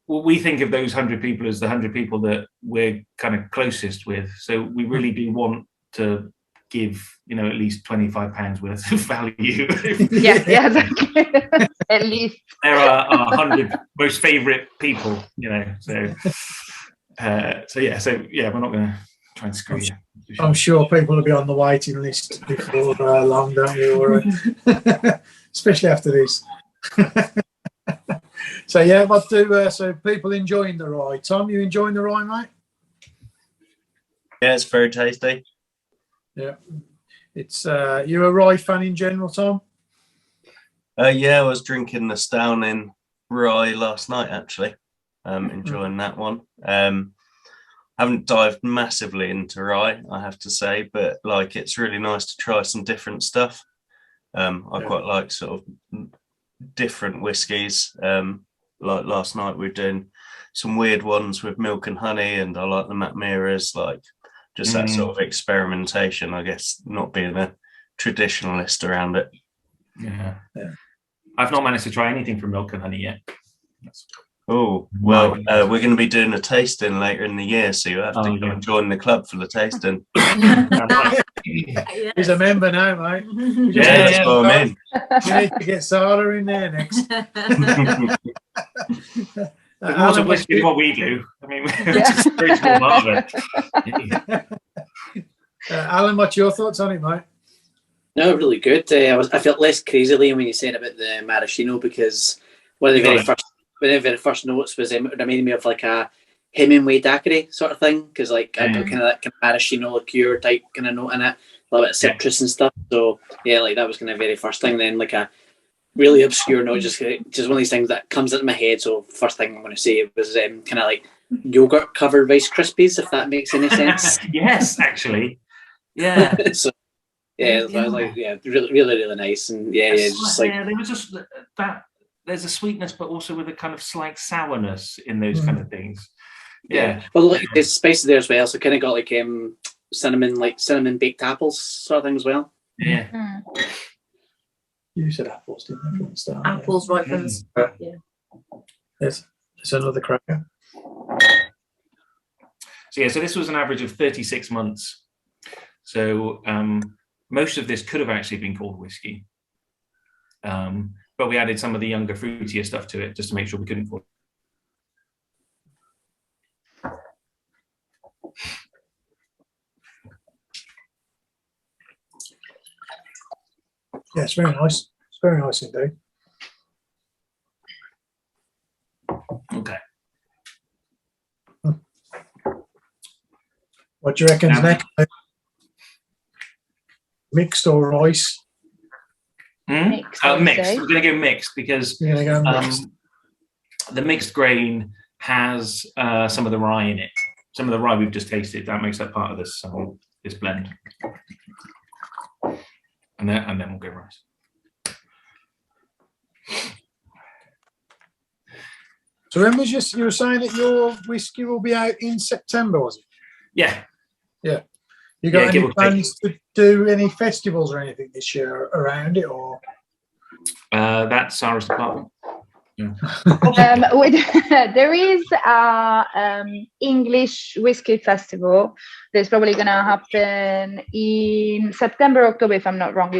well, we think of those 100 people as the 100 people that we're kind of closest with. So we really do want to give, you know, at least £25 worth of value. Yeah, exactly. At least there are our 100 most favourite people, you know. So we're not going to try and screw you. I'm sure people will be on the waiting list before long, don't you? Or, especially after this. So yeah, what do so people enjoying the rye? Tom, you enjoying the rye, mate? Yeah, it's very tasty. Yeah, it's you a rye fan in general, Tom? Yeah, I was drinking the Stowning rye last night, actually. Enjoying that one. Haven't dived massively into rye, I have to say, but like it's really nice to try some different stuff. I quite like sort of different whiskies. Like last night we were doing some weird ones with milk and honey, and I like the Macmillan's, like just that sort of experimentation, I guess, not being a traditionalist around it. Yeah. I've not managed to try anything from milk and honey yet. Oh, well, we're going to be doing a tasting later in the year, so you have to go and join the club for the tasting. He's a member now, mate. That's what I mean. We need to get Sara in there next. More to whiskey than what we do. I mean, we're just a very small part of it. Alan, what's your thoughts on it, mate? No, really good. I felt less crazy, Liam, when you said about the maraschino, because one of the very first notes was it reminded me of like a Hemingway daiquiri sort of thing, because like I got kind of that kind of maraschino liqueur type kind of note in it, a little bit of citrus and stuff. So yeah, like that was kind of very first thing. Then like a really obscure note, just one of these things that comes into my head. So first thing I'm going to say it was kind of like yogurt covered Rice Krispies, if that makes any sense. Yes, actually, yeah. So, I was like, really, really, really nice, and just like there was just that. There's a sweetness, but also with a kind of slight sourness in those kind of things. Yeah. Well, like there's spices there as well, so kind of got like cinnamon baked apples sort of thing as well. Yeah. You said apples, didn't you, from the start? Apples, right from the start. Yeah. There's another cracker. So this was an average of 36 months. So most of this could have actually been called whiskey. But we added some of the younger, fruitier stuff to it just to make sure we couldn't fall. Yeah, it's very nice. It's very nice indeed. Okay. What do you reckon's next? Mixed or rice? Mixed. Mixed. We're going to go mixed because mixed. The mixed grain has some of the rye in it. Some of the rye we've just tasted, that makes that part of this blend. And then we'll go rice. So when was you were saying that your whiskey will be out in September, was it? Yeah. Yeah. You got any plans to do any festivals or anything this year around it, or? That's Sara's department. Yeah. There is a English whiskey festival that's probably going to happen in September, October, if I'm not wrong.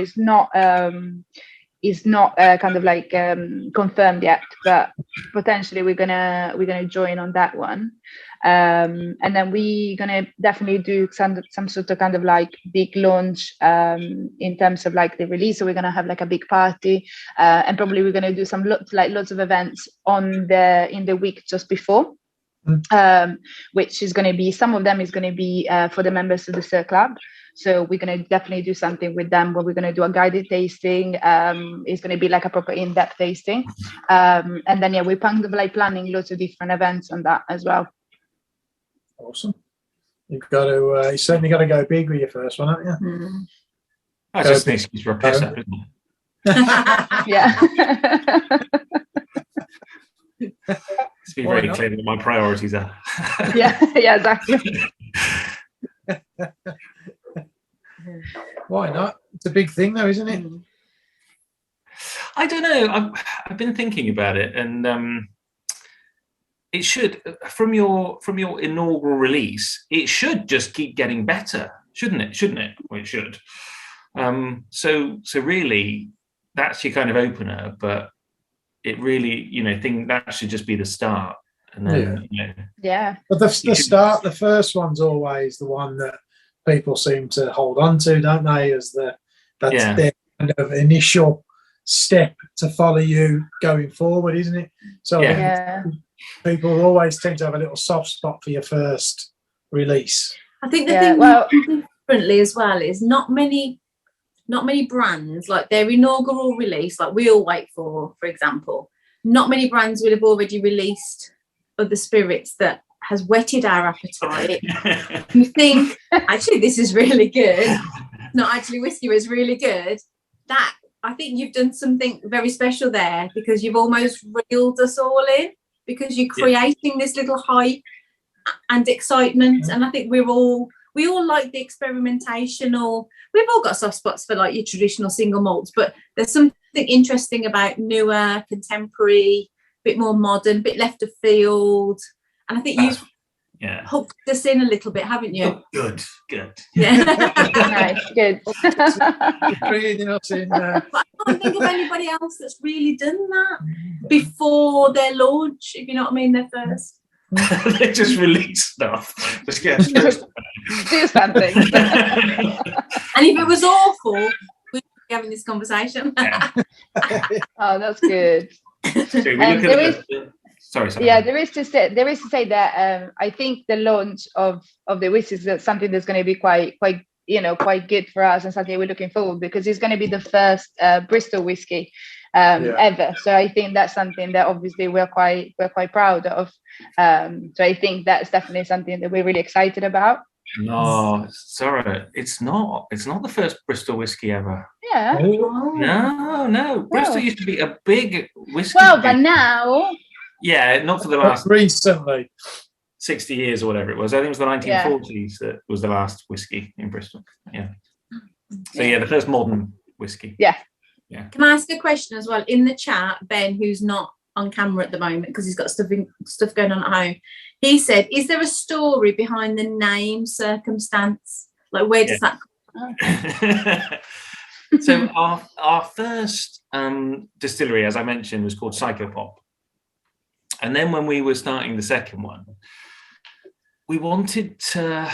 It's not kind of like confirmed yet, but potentially we're gonna join on that one. And then we're gonna definitely do some sort of kind of like big launch in terms of like the release. So we're gonna have like a big party, and probably we're gonna do lots of events in the week just before, which is gonna be, some of them is gonna be for the members of the Sir Club. So we're going to definitely do something with them where we're going to do a guided tasting. It's going to be like a proper in-depth tasting. And then, yeah, we're kind of like planning lots of different events on that as well. Awesome. You've got to, you certainly got to go big with your first one, haven't you? That's just an excuse for a piss up, isn't it? Yeah. Let's be very clear what my priorities are. Yeah, exactly. Why not? It's a big thing, though, isn't it? I don't know. I've been thinking about it, and it should, from your inaugural release, it should just keep getting better, shouldn't it? Well, it should. So really, that's your kind of opener, but it really, think that should just be the start, and then But the first one's always the one that people seem to hold on to, don't they? As their kind of initial step to follow you going forward, isn't it? So people always tend to have a little soft spot for your first release. I think the thing differently as well is not many brands, like their inaugural release, like we all wait for example, not many brands will have already released other spirits that has whetted our appetite. You think, actually, this is really good. Not actually whiskey, it's really good. That, I think you've done something very special there, because you've almost reeled us all in, because you're creating this little hype and excitement. And I think we all like the experimentation, or we've all got soft spots for like your traditional single malts, but there's something interesting about newer, contemporary, bit more modern, bit left of field. And I think you've hooked us in a little bit, haven't you? Oh, good. Yeah. Nice, good. Breathing us in. I can't think of anybody else that's really done that before their launch, if you know what I mean, their first. They just release stuff. Just get do something. And if it was awful, we'd be having this conversation. Oh, that's good. Sorry. Yeah, there is to say that I think the launch of the whiskey is something that's going to be quite good for us, and something we're looking forward, because it's going to be the first Bristol whiskey ever. So I think that's something that obviously we're quite proud of. So I think that's definitely something that we're really excited about. No, sorry, it's not the first Bristol whiskey ever. Yeah. No. Bristol used to be a big whiskey. Well, but now. Yeah, not for the last recently 60 years or whatever it was. I think it was the 1940s that was the last whiskey in Bristol. Yeah. So the first modern whiskey. Yeah. Can I ask a question as well? In the chat, Ben, who's not on camera at the moment because he's got stuff going on at home, he said, is there a story behind the name Circumstance? Like, where does that come from? So our first distillery, as I mentioned, was called Psychopop. And then when we were starting the second one, we wanted to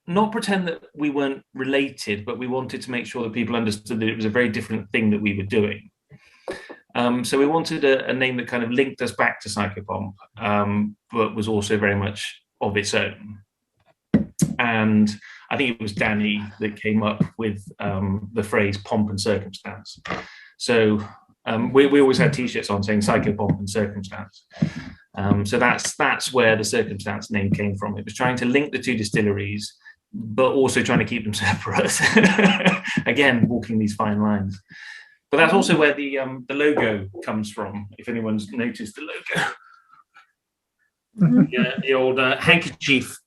not pretend that we weren't related, but we wanted to make sure that people understood that it was a very different thing that we were doing. So we wanted a name that kind of linked us back to Psychopomp, but was also very much of its own. And I think it was Danny that came up with the phrase pomp and circumstance. So we always had T-shirts on saying Psychopomp and Circumstance. So that's where the Circumstance name came from. It was trying to link the two distilleries, but also trying to keep them separate. Again, walking these fine lines. But that's also where the logo comes from, if anyone's noticed the logo. Yeah, the old handkerchief.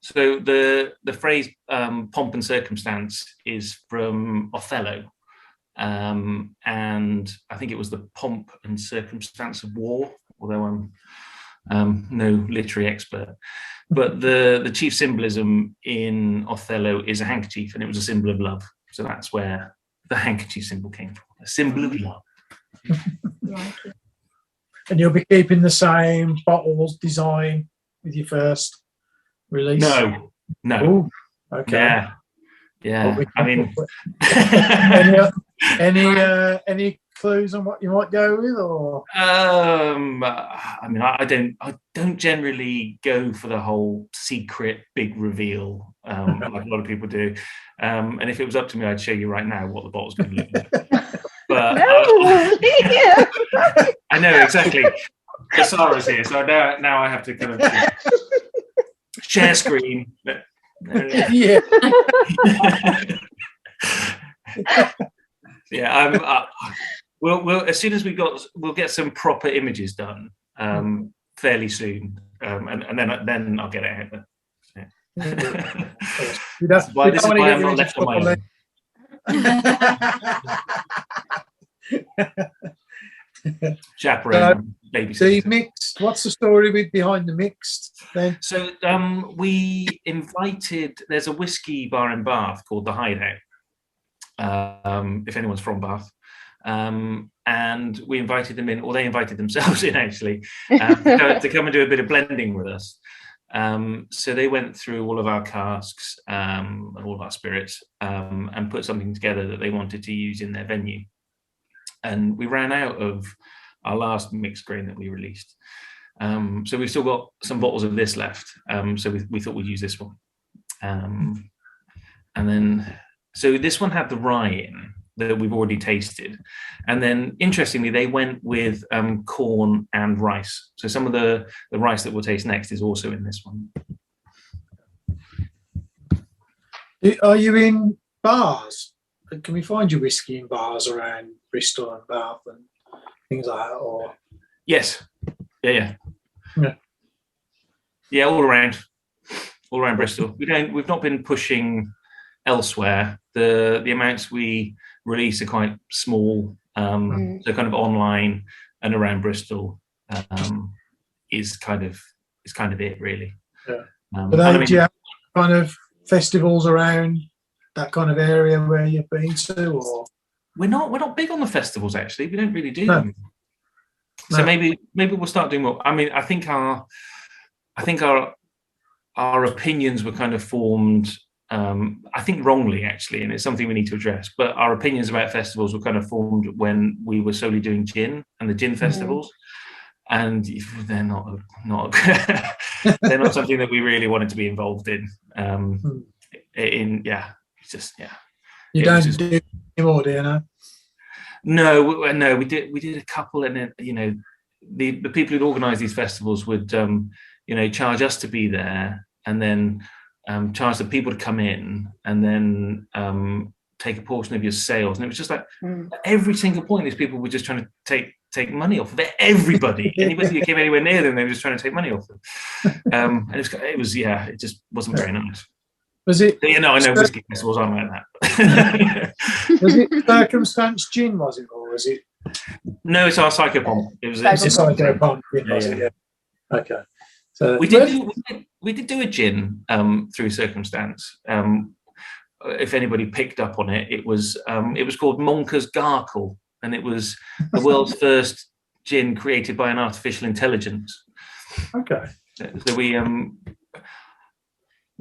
So the phrase pomp and circumstance is from Othello. And I think it was the pomp and circumstance of war, although I'm no literary expert. But the chief symbolism in Othello is a handkerchief, and it was a symbol of love. So that's where the handkerchief symbol came from, a symbol of love. And you'll be keeping the same bottles design with your first release? No. Ooh, okay. Yeah. I mean, any clues on what you might go with, or? I mean, I don't generally go for the whole secret big reveal like a lot of people do. And if it was up to me, I'd show you right now what the bottle's going to look like. But I know exactly. Sara's here, so now I have to kind of share screen. Yeah. Yeah. We'll as soon as we'll get some proper images done fairly soon, and then I'll get it out. This is why I'm not left on my own. Chaperone, baby. So you mixed. What's the story behind the mixed then? So we invited. There's a whiskey bar in Bath called the Hideout. If anyone's from Bath. And we invited them in, or they invited themselves in actually, to come and do a bit of blending with us. So they went through all of our casks and all of our spirits and put something together that they wanted to use in their venue. And we ran out of our last mixed grain that we released. So we've still got some bottles of this left. So we thought we'd use this one. And then, so this one had the rye in that we've already tasted. And then interestingly, they went with corn and rice. So some of the rice that we'll taste next is also in this one. Are you in bars? Can we find your whiskey in bars around Bristol and Bath and things like that? Or yes, yeah, all around Bristol. We've not been pushing elsewhere. The amounts we release are quite small, so kind of online and around Bristol is kind of it really. Yeah. Do you have kind of festivals around that kind of area where you've been to, or? We're not big on the festivals actually. We don't really do them. So maybe we'll start doing more. I mean, I think our opinions were kind of formed. I think wrongly actually, and it's something we need to address. But our opinions about festivals were kind of formed when we were solely doing gin and the gin festivals, and they're not they're not something that we really wanted to be involved in. You don't do anymore, do you know? No, we did a couple, and then the people who'd organise these festivals would charge us to be there, and then charge the people to come in, and then take a portion of your sales. And it was just like every single point, these people were just trying to take money off of everybody. Anybody who came anywhere near them, they were just trying to take money off them. And it just wasn't very nice. Was it? I know whiskey festivals aren't like that. Was it Circumstance Gin? Was it, or was it? No, it's our Psychopomp. It's a Psychopomp. Yeah. Okay. So we did do a gin through Circumstance. If anybody picked up on it, it was called Monker's Garkle, and it was the world's first gin created by an artificial intelligence. Okay. So we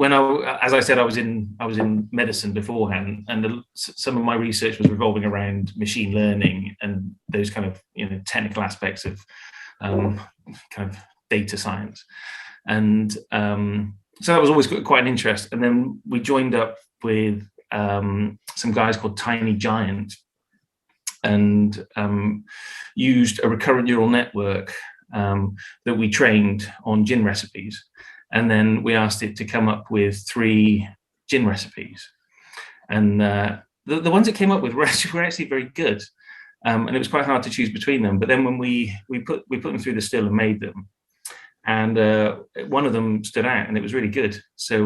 as I said, I was in medicine beforehand, and some of my research was revolving around machine learning and those kind of technical aspects of kind of data science, and so that was always quite an interest. And then we joined up with some guys called Tiny Giant, and used a recurrent neural network that we trained on gin recipes. And then we asked it to come up with 3 gin recipes. And the ones it came up with were actually very good. And it was quite hard to choose between them. But then when we put them through the still and made them, and one of them stood out, and it was really good. So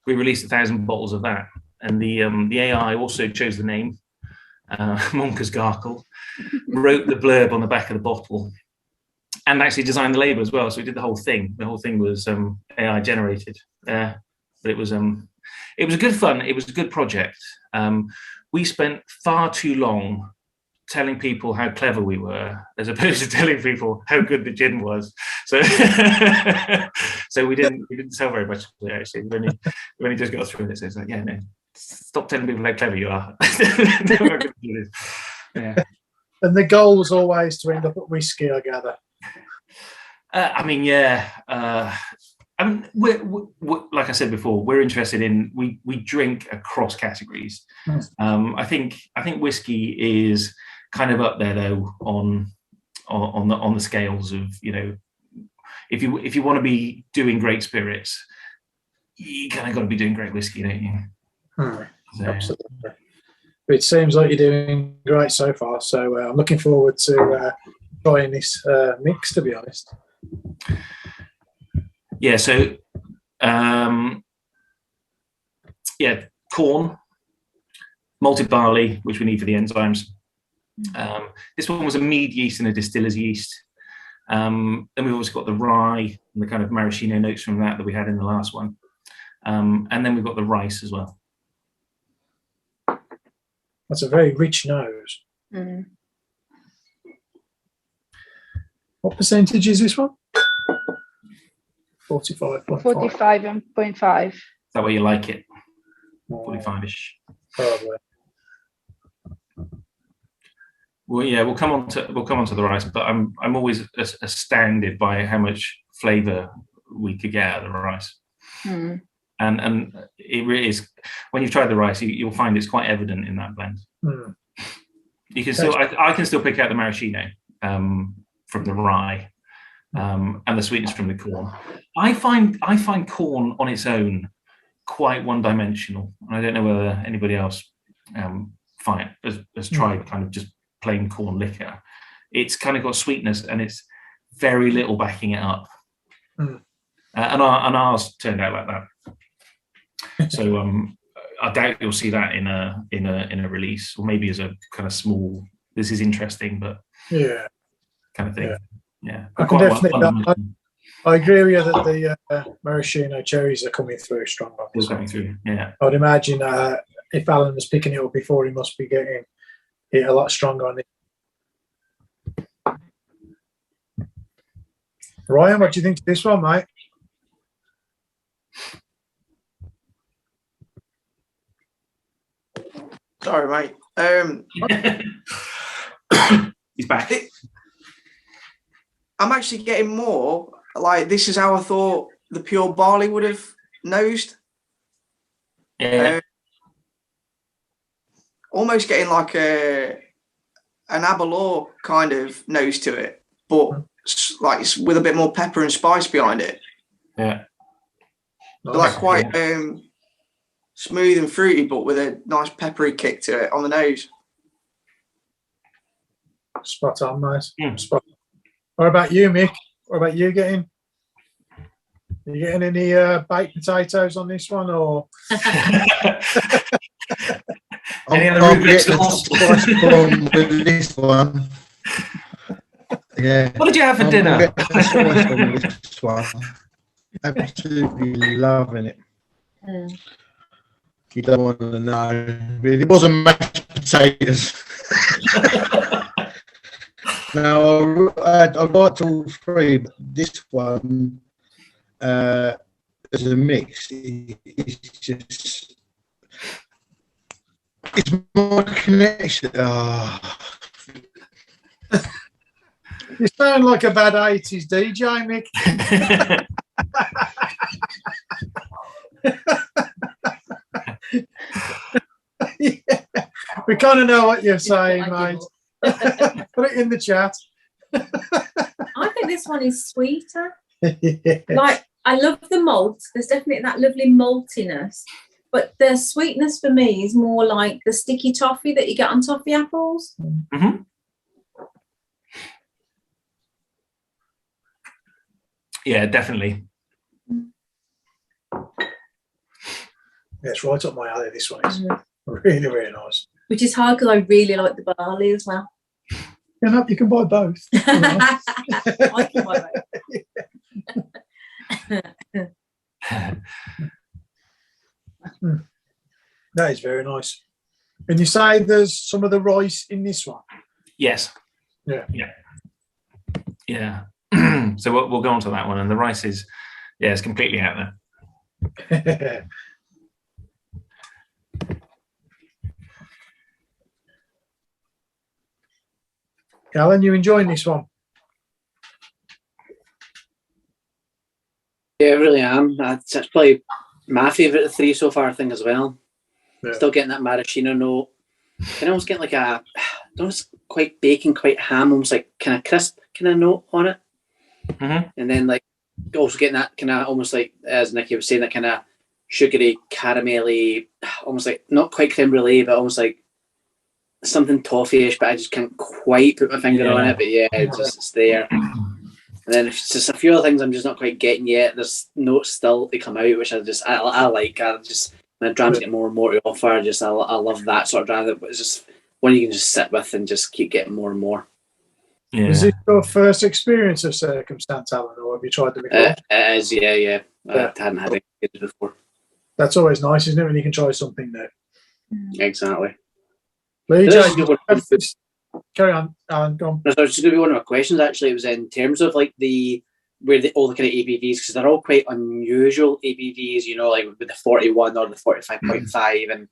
we released 1,000 bottles of that. And the AI also chose the name, Monker's Garkle, wrote the blurb on the back of the bottle, and actually designed the label as well. So we did the whole thing. The whole thing was AI generated. But it was good fun. It was a good project. We spent far too long telling people how clever we were, as opposed to telling people how good the gin was. So, so we didn't sell very much of it actually. We only just got through it. So it's like, yeah, no, stop telling people how clever you are. Yeah. And the goal was always to end up at whiskey, I gather. I mean, yeah. I mean, we're, like I said before, we're interested in we drink across categories. I think whiskey is kind of up there though on the scales of, you know, if you want to be doing great spirits, you kind of got to be doing great whiskey, don't you? So. Absolutely. It seems like you're doing great so far. So I'm looking forward to trying this mix, to be honest. Yeah. So, corn, malted barley, which we need for the enzymes. This one was a mead yeast and a distiller's yeast. Then we've also got the rye and the kind of maraschino notes from that we had in the last one. And then we've got the rice as well. That's a very rich nose. What percentage is this one? 45.5. 45.5. Is that where you like it? 45-ish. Probably. Well, yeah, we'll come on to the rice, but I'm always astounded by how much flavour we could get out of the rice. And it really is, when you've tried the rice, you'll find it's quite evident in that blend. You can still, I can still pick out the maraschino from the rye and the sweetness from the corn. I find corn on its own quite one-dimensional. I don't know whether anybody else has tried kind of just plain corn liquor. It's kind of got sweetness and it's very little backing it up. And ours turned out like that. So I doubt you'll see that in a release, or maybe as a kind of small. This is interesting, but kind of thing. Yeah, I can definitely. I agree with you that the maraschino cherries are coming through strong. They're coming through. Yeah, I would imagine if Alan was picking it up before, he must be getting it a lot stronger on it. Ryan, what do you think of this one, mate? Sorry, mate. He's back. I'm actually getting more like this is how I thought the pure barley would have nosed. Yeah. Almost getting like an Aberlour kind of nose to it, but like with a bit more pepper and spice behind it. Yeah. Like quite smooth and fruity, but with a nice peppery kick to it on the nose. Spot on, mate. Spot on. What about you, Mick? What about you getting? Are you getting any baked potatoes on this one, or? I'm getting spice bomb with this one. Yeah. What did you have for dinner? Spice bomb with this one. Absolutely loving it. You don't want to know. It wasn't mashed potatoes. No, I liked all three, but this one, as a mix, it's just, it's more connection. You sound like a bad 80s DJ, Mick. Yeah. We kind of know what you're saying, mate. Put it in the chat. I think this one is sweeter. Like, I love the malt. There's definitely that lovely maltiness, but the sweetness for me is more like the sticky toffee that you get on toffee apples. Yeah, definitely. Yeah, it's right up my alley. This one is really, really nice. Which is hard because I really like the barley as well. You can buy both. I can buy both. That is very nice. And you say there's some of the rice in this one? Yes. Yeah. So we'll go on to that one, and the rice is, it's completely out there. Alan, you enjoying this one? Yeah, I really am. That's probably my favourite of 3 so far, I think, as well. Yeah. Still getting that maraschino note. Can almost get like don't quite bacon, quite ham, almost like kind of crisp kind of note on it. Mm-hmm. And then like also getting that kind of almost like, as Nicky was saying, that kind of sugary, caramelly, almost like not quite creme brulee, but almost like something toffee-ish, but I just can't quite put my finger on it. But yeah, it's there. And then it's just a few other things I'm just not quite getting yet. There's notes still to come out, which I like. My drams get more and more to offer. I love that sort of dram. It's just one you can just sit with and just keep getting more and more. Yeah. Is this your first experience of Circumstance, Alan, or have you tried them before? It is, yeah. I hadn't had it before. That's always nice, isn't it, when you can try something new? Exactly. Lee, carry on, Alan, go on. That was just going to be one of my questions, actually. It was in terms of like all the kind of ABVs, because they're all quite unusual ABVs, you know, like with the 41 or the 45.5, and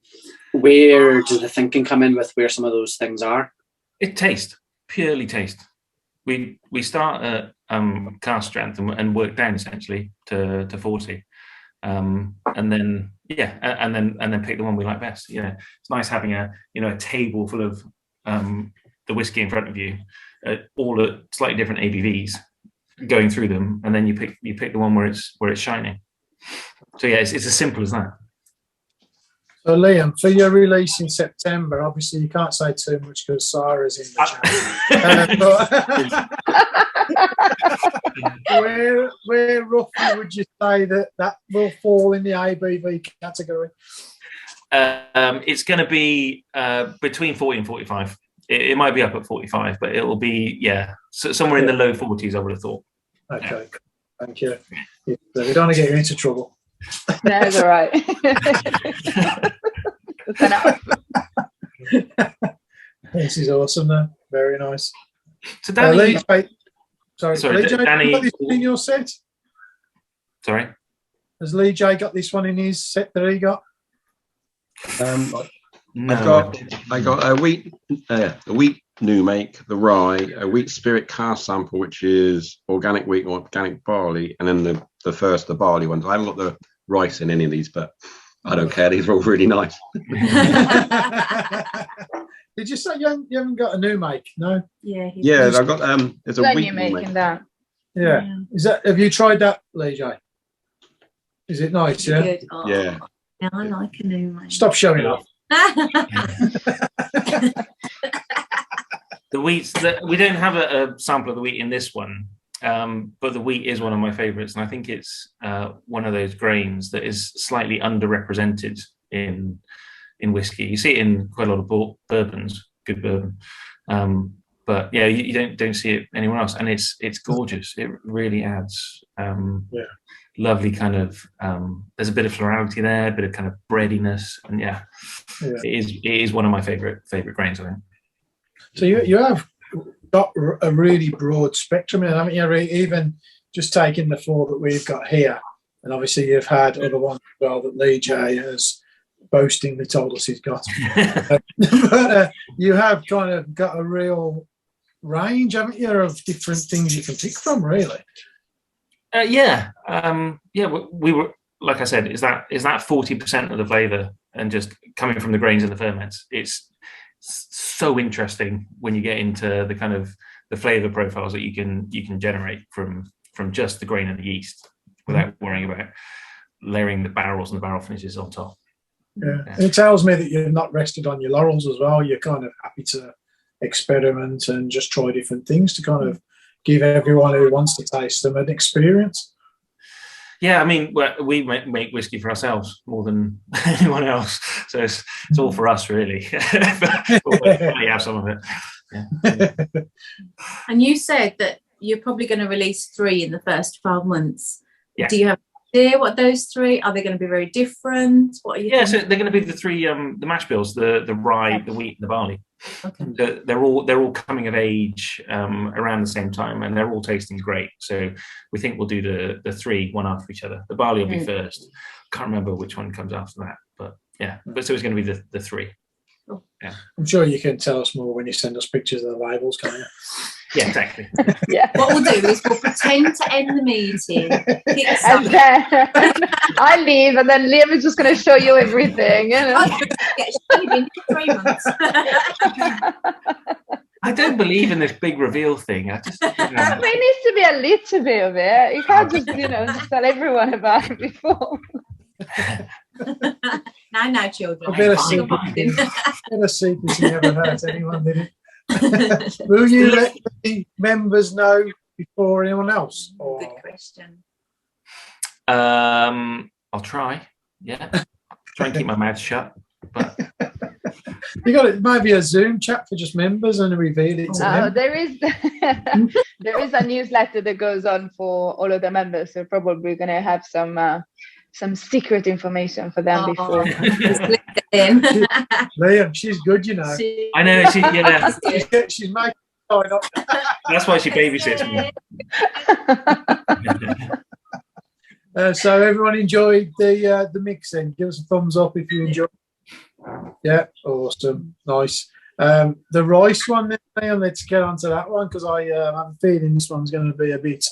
where does the thinking come in with where some of those things are? Purely taste. We start at cask strength and work down essentially to 40, and then and then pick the one we like best. You know, it's nice having a table full of the whiskey in front of you, all at slightly different ABVs, going through them, and then you pick the one where it's shining. So yeah, it's as simple as that. So Liam, for your release in September, obviously you can't say too much because Sarah's in the chat. Where roughly would you say that will fall in the ABV category? It's going to be between 40 and 45. It might be up at 45, but it will be somewhere in the low 40s, I would have thought. Okay, thank you. We don't want to get you into trouble. No, it's all right. This is awesome, though. Very nice. So Danny, sorry, Lee J, Danny, got this in your set? Sorry, has Lee J got this one in his set that he got? no. I got a wheat new make, the rye, a wheat spirit cask sample, which is organic wheat or organic barley, and then the barley ones. I haven't got the rice in any of these, but I don't care. These are all really nice. Did you say you haven't got a new make? No. Yeah, I've got there's a wheat new make. That. Yeah. Have you tried that, Lee J? Is it nice? Yeah. Good. Oh, yeah. I like a new make. Stop showing off. The wheats we don't have a sample of the wheat in this one, but the wheat is one of my favourites, and I think it's one of those grains that is slightly underrepresented in whiskey. You see it in quite a lot of bourbons, good bourbon, but yeah, you don't see it anywhere else, and it's gorgeous. It really adds lovely kind of. There's a bit of florality there, a bit of kind of breadiness, and it is one of my favourite grains, I think. So you have got a really broad spectrum, and I mean, even just taking the 4 that we've got here, and obviously you've had other ones as well that Lee J has boastingly told us he's got. But you have kind of got a real range, haven't you, of different things you can pick from, really. We were, like I said, is that 40% of the flavour and just coming from the grains and the ferments. It's so interesting when you get into the kind of the flavour profiles that you can generate from just the grain and the yeast without worrying about layering the barrels and the barrel finishes on top. Yeah. It tells me that you're not rested on your laurels as well. You're kind of happy to experiment and just try different things to kind of give everyone who wants to taste them an experience. Yeah, I mean, we make whiskey for ourselves more than anyone else, so it's all for us, really. But we'll have some of it. Yeah. And you said that you're probably going to release 3 in the first 12 months. Yes. Do you have an idea what those 3 are? They going to be very different? What are you? So they're going to be the 3 the mash bills, the rye, the wheat, and the barley. Okay. They're all coming of age around the same time, and they're all tasting great. So we think we'll do the 3 one after each other. The barley will be first. Can't remember which one comes after that, but yeah. But so it's going to be the 3. Yeah. I'm sure you can tell us more when you send us pictures of the labels, can't you? Yeah, exactly. Yeah. What we'll do is we'll pretend to end the meeting. And then I leave, and then Liam is just going to show you everything. You know? Get shaving in 3 months. I don't believe in this big reveal thing. I just, There needs to be a little bit of it. You can't just, just tell everyone about it before. No, children. A bit of secrecy never hurt anyone, did it? Will you let the members know before anyone else? Or? Good question. I'll try. Yeah, try and keep my mouth shut. But You got it. Might be a Zoom chat for just members and reveal it to them. There is a newsletter that goes on for all of the members, so probably going to have some secret information for them before. Liam, she's good, you know. I know she's She's making it up. That's why she babysits me. So everyone enjoyed the mixing. Give us a thumbs up if you enjoyed. Yeah, awesome, nice. The rice one, then, Liam, let's get onto that one because I have a feeling this one's going to be a bit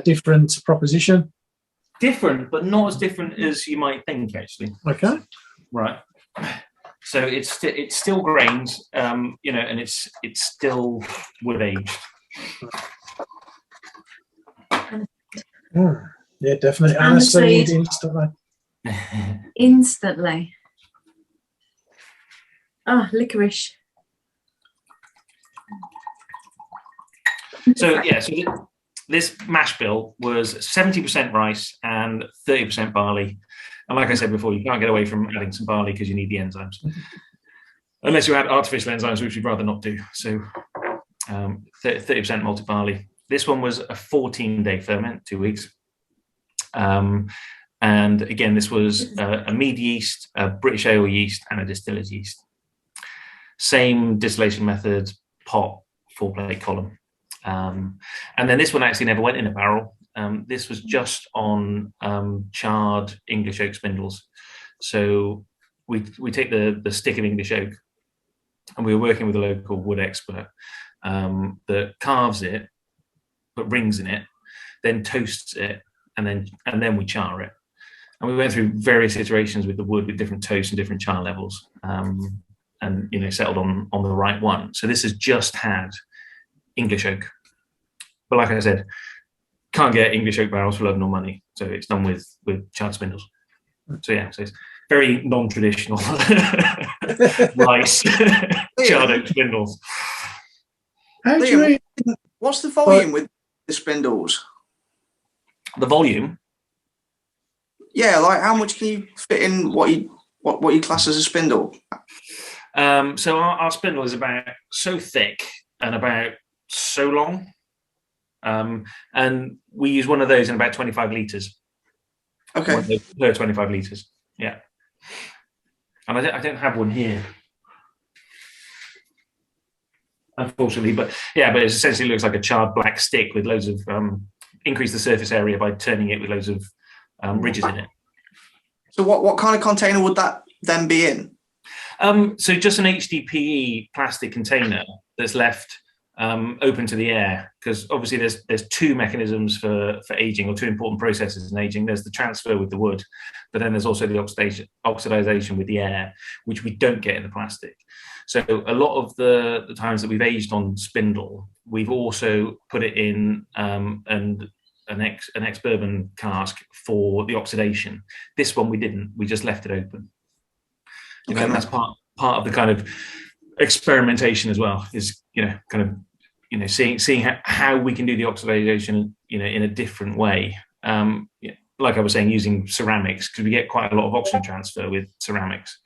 different proposition. Different, but not as different as you might think, actually. Okay. Right. So it's still grains, and it's still wood aged. Yeah, definitely. Aniseed instantly. Instantly. Oh, licorice. So this mash bill was 70% rice and 30% barley. And like I said before, you can't get away from adding some barley because you need the enzymes. Unless you add artificial enzymes, which we'd rather not do. So 30% malted barley. This one was a 14-day ferment, 2 weeks. And again, this was a mead yeast, a British ale yeast, and a distiller's yeast. Same distillation method, pot, 4-plate column. And then this one actually never went in a barrel. This was just on charred English oak spindles. So we take the stick of English oak, and we were working with a local wood expert that carves it, put rings in it, then toasts it, and then we char it. And we went through various iterations with the wood with different toast and different char levels, and settled on the right one. So this has just had English oak, but like I said, can't get English oak barrels for love nor money, so it's done with charred spindles. So it's very non-traditional rice charred oak spindles. What's the volume with the spindles? The volume? Yeah, like how much can you fit in what you class as a spindle? So our spindle is about so thick and about so long. And we use one of those in about 25 litres. Okay. Per 25 litres, yeah. And I don't have one here, unfortunately, but it essentially looks like a charred black stick with loads of increase the surface area by turning it with loads of ridges in it. So what kind of container would that then be in? So just an HDPE plastic container that's left open to the air, because obviously there's two mechanisms for aging, or two important processes in aging. There's the transfer with the wood, but then there's also the oxidization with the air, which we don't get in the plastic. So a lot of the times that we've aged on spindle, we've also put it in an ex-bourbon cask for the oxidation. This one we didn't. We just left it open. Okay. And that's part of the kind of experimentation as well, is seeing how we can do the oxidation in a different way. Like I was saying, using ceramics, because we get quite a lot of oxygen transfer with ceramics.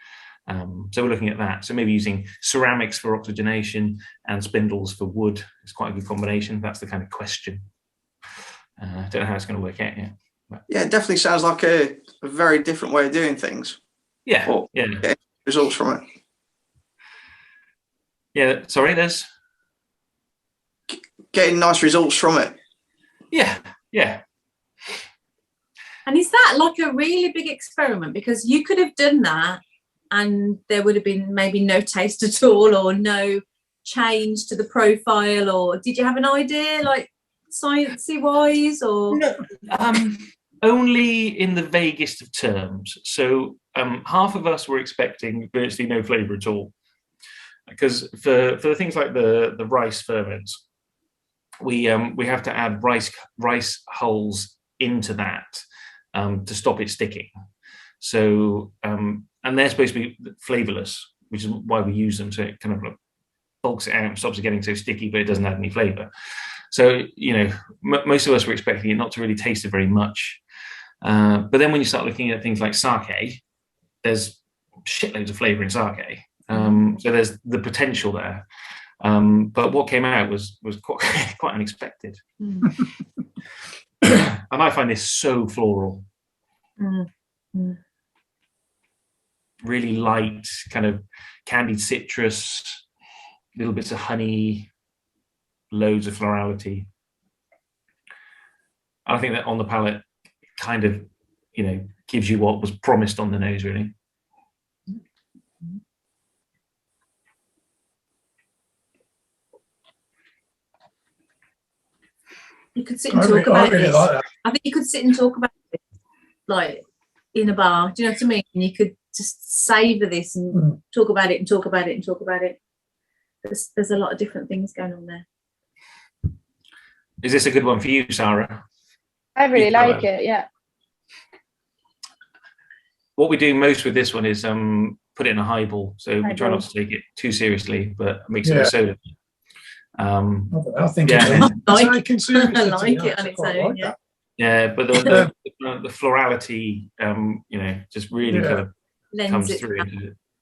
So we're looking at that. So maybe using ceramics for oxygenation and spindles for wood is quite a good combination. That's the kind of question. I don't know how it's going to work out yet. Yeah, it definitely sounds like a very different way of doing things. Yeah, or yeah. Results from it. Yeah, sorry, there's getting nice results from it. Yeah. And is that like a really big experiment? Because you could have done that and there would have been maybe no taste at all, or no change to the profile? Or did you have an idea, like sciencey wise, or no, only in the vaguest of terms. So half of us were expecting virtually no flavour at all, because for the things like the rice ferments, we have to add rice hulls into that to stop it sticking. So and they're supposed to be flavourless, which is why we use them. So it kind of like bulks it out and stops it getting so sticky, but it doesn't add any flavour. So most of us were expecting it not to really taste it very much. But then when you start looking at things like sake, there's shitloads of flavour in sake. So there's the potential there. But what came out was quite unexpected. And I find this so floral. Really light, kind of candied citrus, little bits of honey, loads of florality. I think that on the palate kind of, gives you what was promised on the nose, really. You could sit and talk about this. I think you could sit and talk about it, like in a bar. Do you know what I mean? And you could just savour this and talk about it and talk about it and talk about it. There's a lot of different things going on there. Is this a good one for you, Sara? I really like it, yeah. What we do most with this one is put it in a highball. So we try not to take it too seriously, but mix it with soda. I think I like it on its own, yeah. Yeah, but the florality, just really kind of comes through.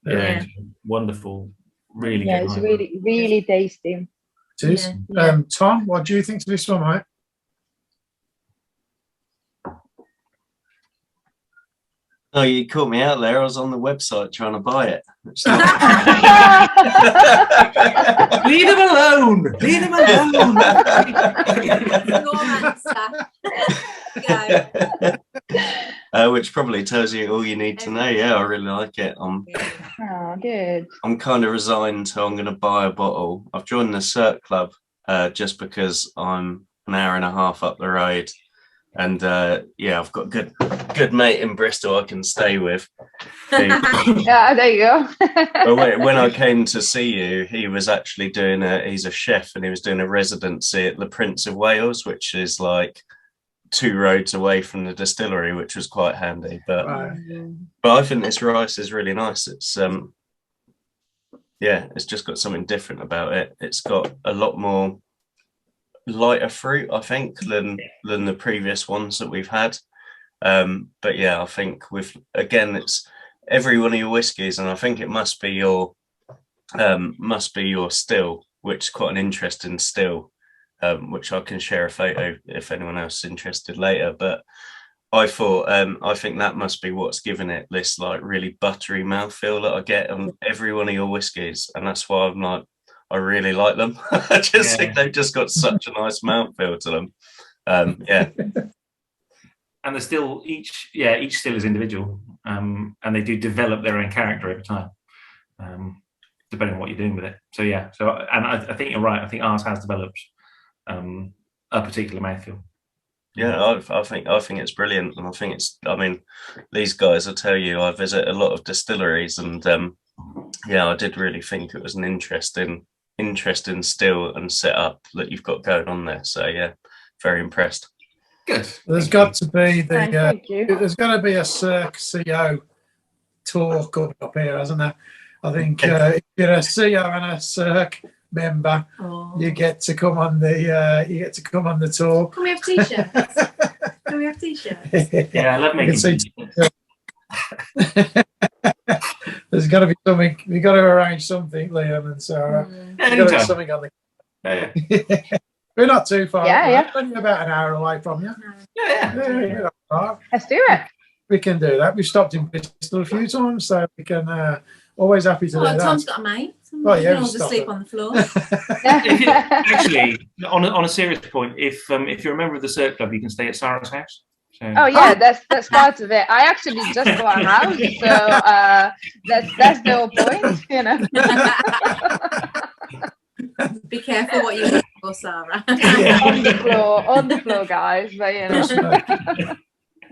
It's wonderful, really good. Yeah, it's really, really tasty. It is. Tom, what do you think of this one, mate? Oh, you caught me out there. I was on the website trying to buy it. Leave them alone. Leave them alone. Which probably tells you all you need to know. Yeah, I really like it. Oh, good. I'm kind of resigned, so I'm going to buy a bottle. I've joined the Cirque Club just because I'm an hour and a half up the road. And I've got a good mate in Bristol I can stay with. Yeah, there you go. But when I came to see you, he was actually he's a chef, and he was doing a residency at the Prince of Wales, which is like 2 roads away from the distillery, which was quite handy. But I think this rice is really nice. It's it's just got something different about it. It's got a lot more lighter fruit, I think, than the previous ones that we've had. But yeah, I think it's every one of your whiskies, and I think it must be your still, which is quite an interesting still, which I can share a photo if anyone else is interested later. But I think that must be what's given it this like really buttery mouthfeel that I get on every one of your whiskies, and that's why I'm like, I really like them. I just think they've just got such a nice mouthfeel to them. And they're still each still is individual, and they do develop their own character over time, depending on what you're doing with it. So and I think you're right. I think ours has developed a particular mouthfeel. Yeah, I think it's brilliant, and I think these guys, I tell you, I visit a lot of distilleries, and I did really think it was an interesting still and setup that you've got going on there. So yeah, very impressed. Good. There's got to be there's got to be a Cirque CO tour coming up here, hasn't there? I think if you're a CO and a Cirque member, you get to come on the tour. Can we have t-shirts? Yeah, I love making There's got to be something. We've got to arrange something, Liam and Sara. We've got to have something on the. We're not too far. Yeah. We're only about an hour away from you. Yeah. Let's do it. We can do that. We've stopped in Bristol a few times, so we can. Always happy to do that. Tom's got a mate. Oh, yeah, we'll just sleep on the floor. Actually, on a serious point, if you're a member of the Cirque Club, you can stay at Sara's house. So. Oh yeah, that's part of it. I actually just bought a house, so that's the whole point, you know. Be careful what you wish for, Sarah. on the floor, guys. But you know,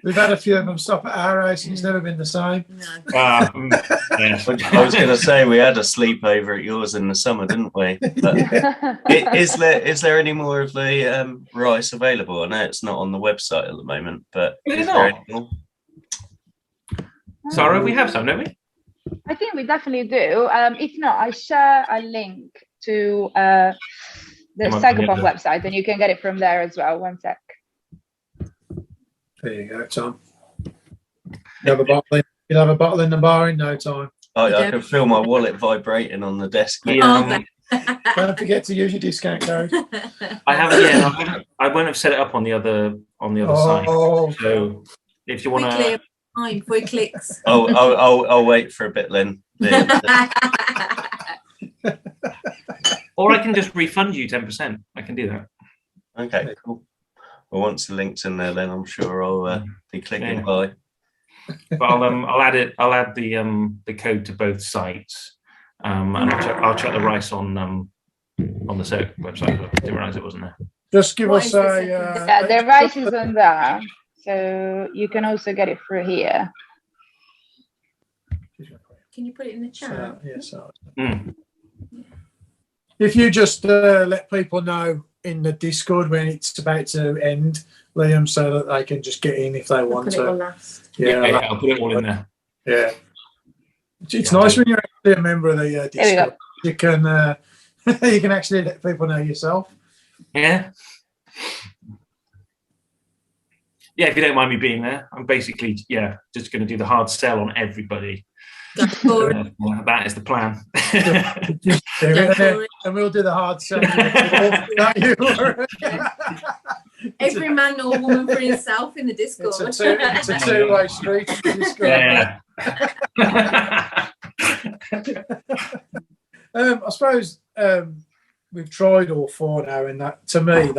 we've had a few of them stop at our house, and it's never been the same. No. Yes. I was going to say we had a sleepover at yours in the summer, didn't we? But is there any more of the rice available? I know it's not on the website at the moment, but is there any more? Sarah, we have some, don't we? I think we definitely do. If not, I share a link to the Sagapon website, and you can get it from there as well. One sec. There you go, Tom. You'll have a bottle in the bar in no time. I can feel my wallet vibrating on the desk. Don't forget to use your discount code. I haven't yet. I won't have set it up on the other site. So if you want to, time for clicks. I'll wait for a bit, Lynn. Or I can just refund you 10%. I can do that. Okay, cool. Well, once the link's in there, then I'm sure I'll be clicking by. But I'll add it. I'll add the code to both sites, and I'll check the rice on the Circ website. I didn't realise it wasn't there. Just give us a. The rice is on there, so you can also get it through here. Can you put it in the chat? Yes. If you just let people know in the Discord when it's about to end, Liam, so that they can just get in if they want to. Yeah, I'll put it all in there. Yeah, it's nice when you're actually a member of the Discord. You can you can actually let people know yourself. Yeah. Yeah, if you don't mind me being there, I'm basically just going to do the hard sell on everybody. That is the plan. And we'll do the hard sell. Every man or woman for himself in the Discord. It's a two-way street. I suppose we've tried all four now, and that to me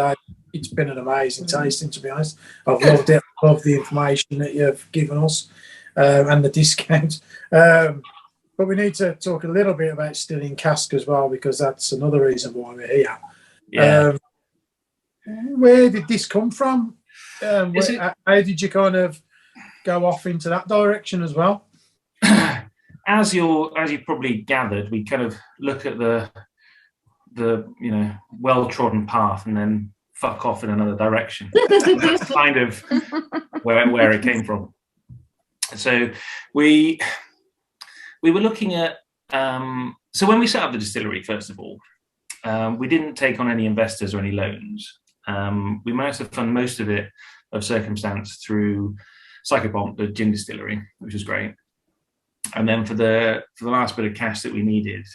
it's been an amazing tasting. To be honest, I've loved it. Loved the information that you've given us. And the discount. But we need to talk a little bit about Stilling Cask as well, because that's another reason why we're here. Yeah. Where did this come from? How did you kind of go off into that direction as well? As you probably gathered, we kind of look at the well-trodden path and then fuck off in another direction. That's kind of where it came from. So we were looking at so when we set up the distillery, first of all, we didn't take on any investors or any loans. We managed to fund most of it of circumstance through Psychopomp, the gin distillery, which was great. And then for the last bit of cash that we needed,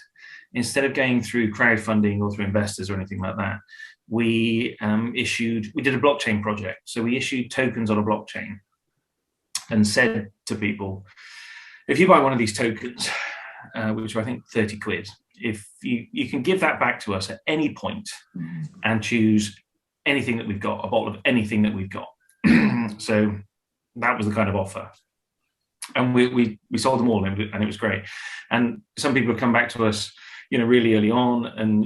instead of going through crowdfunding or through investors or anything like that, we did a blockchain project. So we issued tokens on a blockchain and said to people, if you buy one of these tokens, which are I think 30 quid, if you can give that back to us at any point and choose anything that we've got, a bottle of anything that we've got. So that was the kind of offer. And we sold them all, and it was great. And some people have come back to us, really early on, and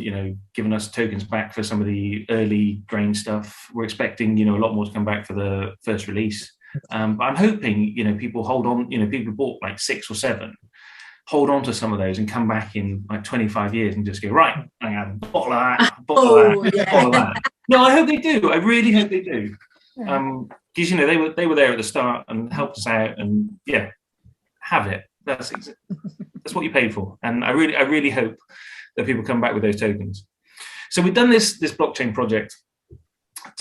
given us tokens back for some of the early grain stuff. We're expecting a lot more to come back for the first release. But I'm hoping people hold on. People bought like 6 or 7, hold on to some of those and come back in like 25 years and just go, right, I have a bottle of that, a bottle of that, a bottle of that. No, I hope they do. I really hope they do. Because they were there at the start and helped us out, and have it. That's what you paid for. And I really hope that people come back with those tokens. So we've done this blockchain project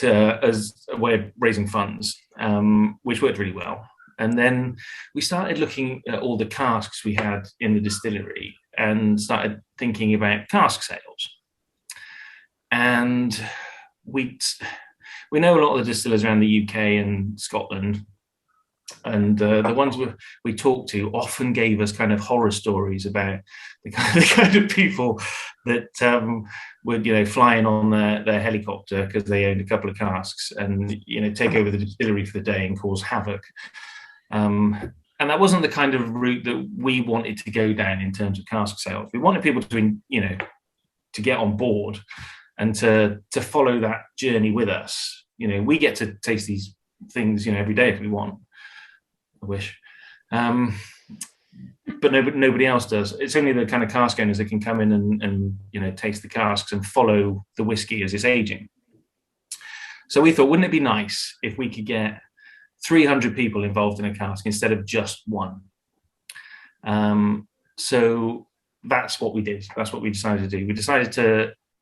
as a way of raising funds, which worked really well. And then we started looking at all the casks we had in the distillery and started thinking about cask sales. And we know a lot of the distillers around the UK and Scotland, And the ones we talked to often gave us kind of horror stories about the kind of people that would, flying on their helicopter because they owned a couple of casks and, take over the distillery for the day and cause havoc. And that wasn't the kind of route that we wanted to go down in terms of cask sales. We wanted people to get on board and to follow that journey with us. We get to taste these things, every day if we want. I wish. But nobody else does. It's only the kind of cask owners that can come in and taste the casks and follow the whiskey as it's aging. So we thought, wouldn't it be nice if we could get 300 people involved in a cask instead of just one? So that's what we did. That's what we decided to do. We decided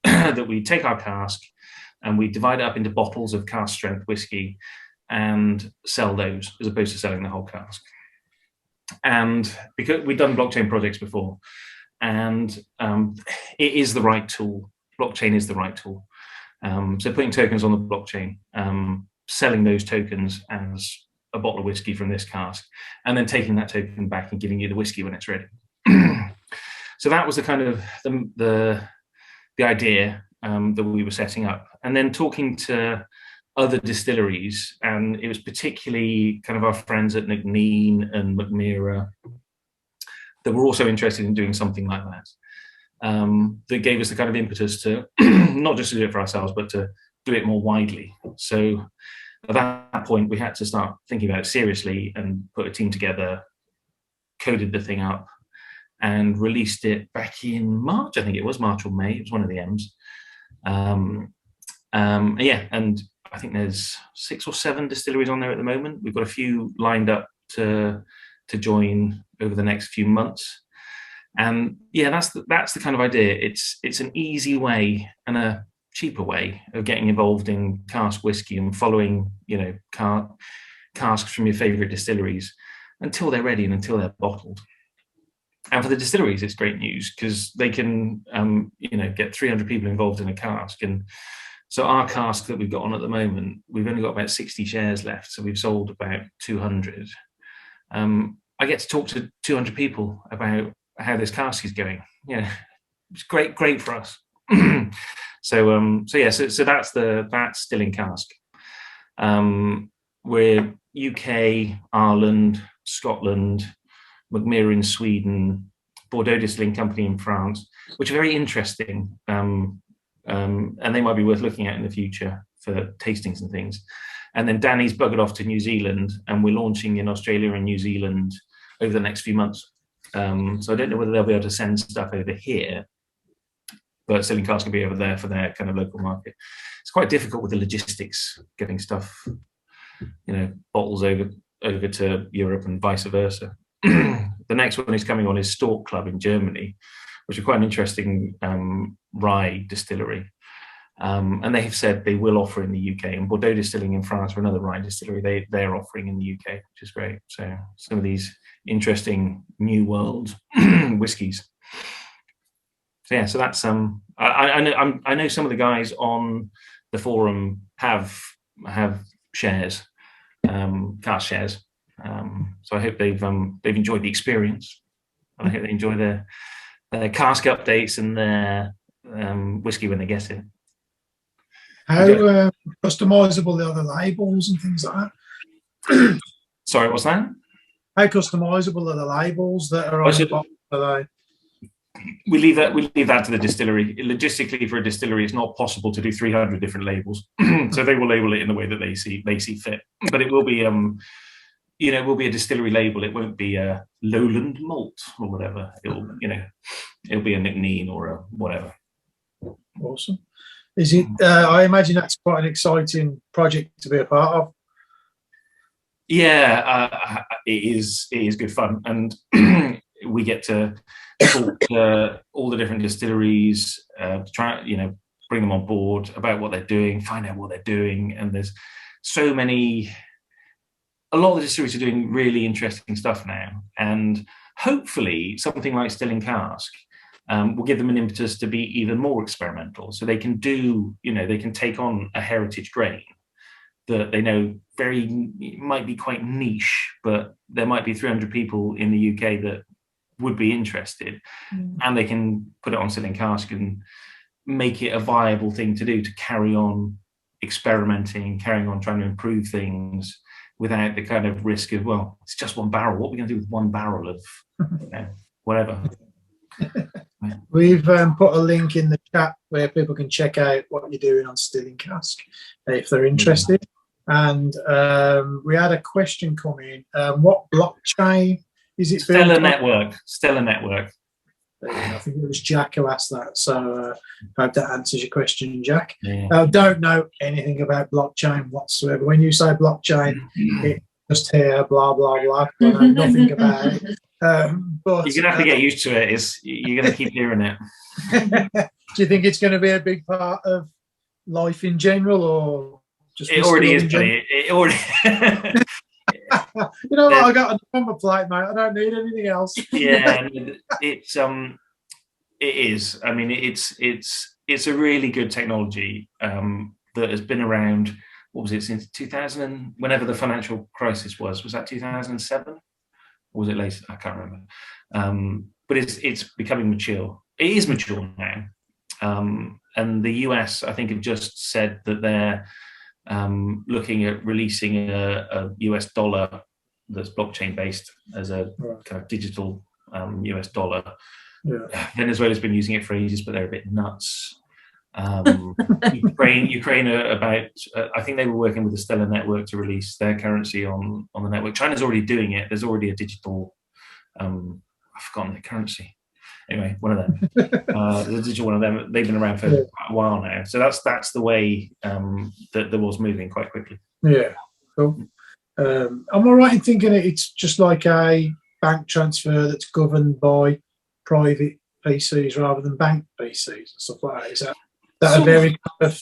that we take our cask and we divide it up into bottles of cask strength whiskey and sell those as opposed to selling the whole cask. And because we've done blockchain projects before, and it is the right tool. Blockchain is the right tool. So putting tokens on the blockchain, selling those tokens as a bottle of whiskey from this cask, and then taking that token back and giving you the whiskey when it's ready. So that was the kind of the idea that we were setting up, and then talking to other distilleries, and it was particularly kind of our friends at Macnean and McMira that were also interested in doing something like that. That gave us the kind of impetus to not just to do it for ourselves, but to do it more widely. So at that point, we had to start thinking about it seriously and put a team together, coded the thing up, and released it back in March. I think it was March or May. It was one of the M's. And I think there's 6 or 7 distilleries on there at the moment. We've got a few lined up to join over the next few months. And yeah, that's the kind of idea. It's an easy way and a cheaper way of getting involved in cask whiskey and following, casks from your favorite distilleries until they're ready and until they're bottled. And for the distilleries, it's great news because they can, get 300 people involved in a cask. And so our cask that we've got on at the moment, we've only got about 60 shares left. So we've sold about 200. I get to talk to 200 people about how this cask is going. It's great for us. So that's still in cask. We're UK, Ireland, Scotland, McMira in Sweden, Bordeaux Distilling Company in France, which are very interesting. And they might be worth looking at in the future for tastings and things. And then Danny's buggered off to New Zealand, and we're launching in Australia and New Zealand over the next few months. So I don't know whether they'll be able to send stuff over here, but Stilling Cask can be over there for their kind of local market. It's quite difficult with the logistics, getting stuff, bottles over to Europe and vice versa. The next one is coming on is Stork Club in Germany, which is quite an interesting rye distillery. And they have said they will offer in the UK, and Bordeaux Distilling in France for another rye distillery, they're offering in the UK, which is great. So some of these interesting new world whiskies. So yeah, so that's I know some of the guys on the forum have shares, cask shares. So I hope they've enjoyed the experience. I hope they enjoy their cask updates and their whiskey when they get it. How customizable are the labels and things like that? Sorry, what's that? How customizable are the labels that are on the bottle today? We leave that to the distillery. Logistically, for a distillery, it's not possible to do 300 different labels, so they will label it in the way that they see fit. But it will be, it will be a distillery label. It won't be a lowland malt or whatever. It'll be a Macnean or a whatever. Awesome. Is it? I imagine that's quite an exciting project to be a part of. Yeah, it is. It is good fun, and we get to talk to all the different distilleries, try, bring them on board about what they're doing, find out what they're doing, and there's so many. A lot of the distilleries are doing really interesting stuff now, and hopefully something like Stilling Cask will give them an impetus to be even more experimental. So they can do, they can take on a heritage grain that they know might be quite niche, but there might be 300 people in the UK that would be interested, and they can put it on Stilling Cask and make it a viable thing to do, to carry on experimenting, carrying on trying to improve things without the kind of risk of, well, it's just one barrel. What are we going to do with one barrel of whatever? We've put a link in the chat where people can check out what you're doing on Stilling Cask if they're interested. And we had a question come in. What blockchain is it? Stellar Network. Stellar Network. I think it was Jack who asked that. So I hope that answers your question, Jack. Yeah. I don't know anything about blockchain whatsoever. When you say blockchain, it's just here, blah, blah, blah. I know nothing about it. But you're going to have to get used to it. You're going to keep hearing it. Do you think it's going to be a big part of life in general, or just it already is, Billy. It already. You know what? I got a number plate, mate. I don't need anything else. Yeah, it is. I mean, it's a really good technology that has been around. What was it, since 2000? Whenever the financial crisis was that 2007? Or was it later? I can't remember. But it's becoming mature. It is mature now. And the US, I think, have just said that they're looking at releasing a US dollar that's blockchain based as a kind of digital US dollar. Yeah. Venezuela's been using it for ages, but they're a bit nuts. Ukraine are about. I think they were working with the Stellar Network to release their currency on the network. China's already doing it. There's already a digital. I've forgotten the currency. Anyway, one of them. The digital one of them. They've been around for quite a while now. So that's the way that the world's moving quite quickly. Yeah. Cool. Am I right in thinking it's just like a bank transfer that's governed by private PCs rather than bank PCs and stuff like that? Is that a very kind of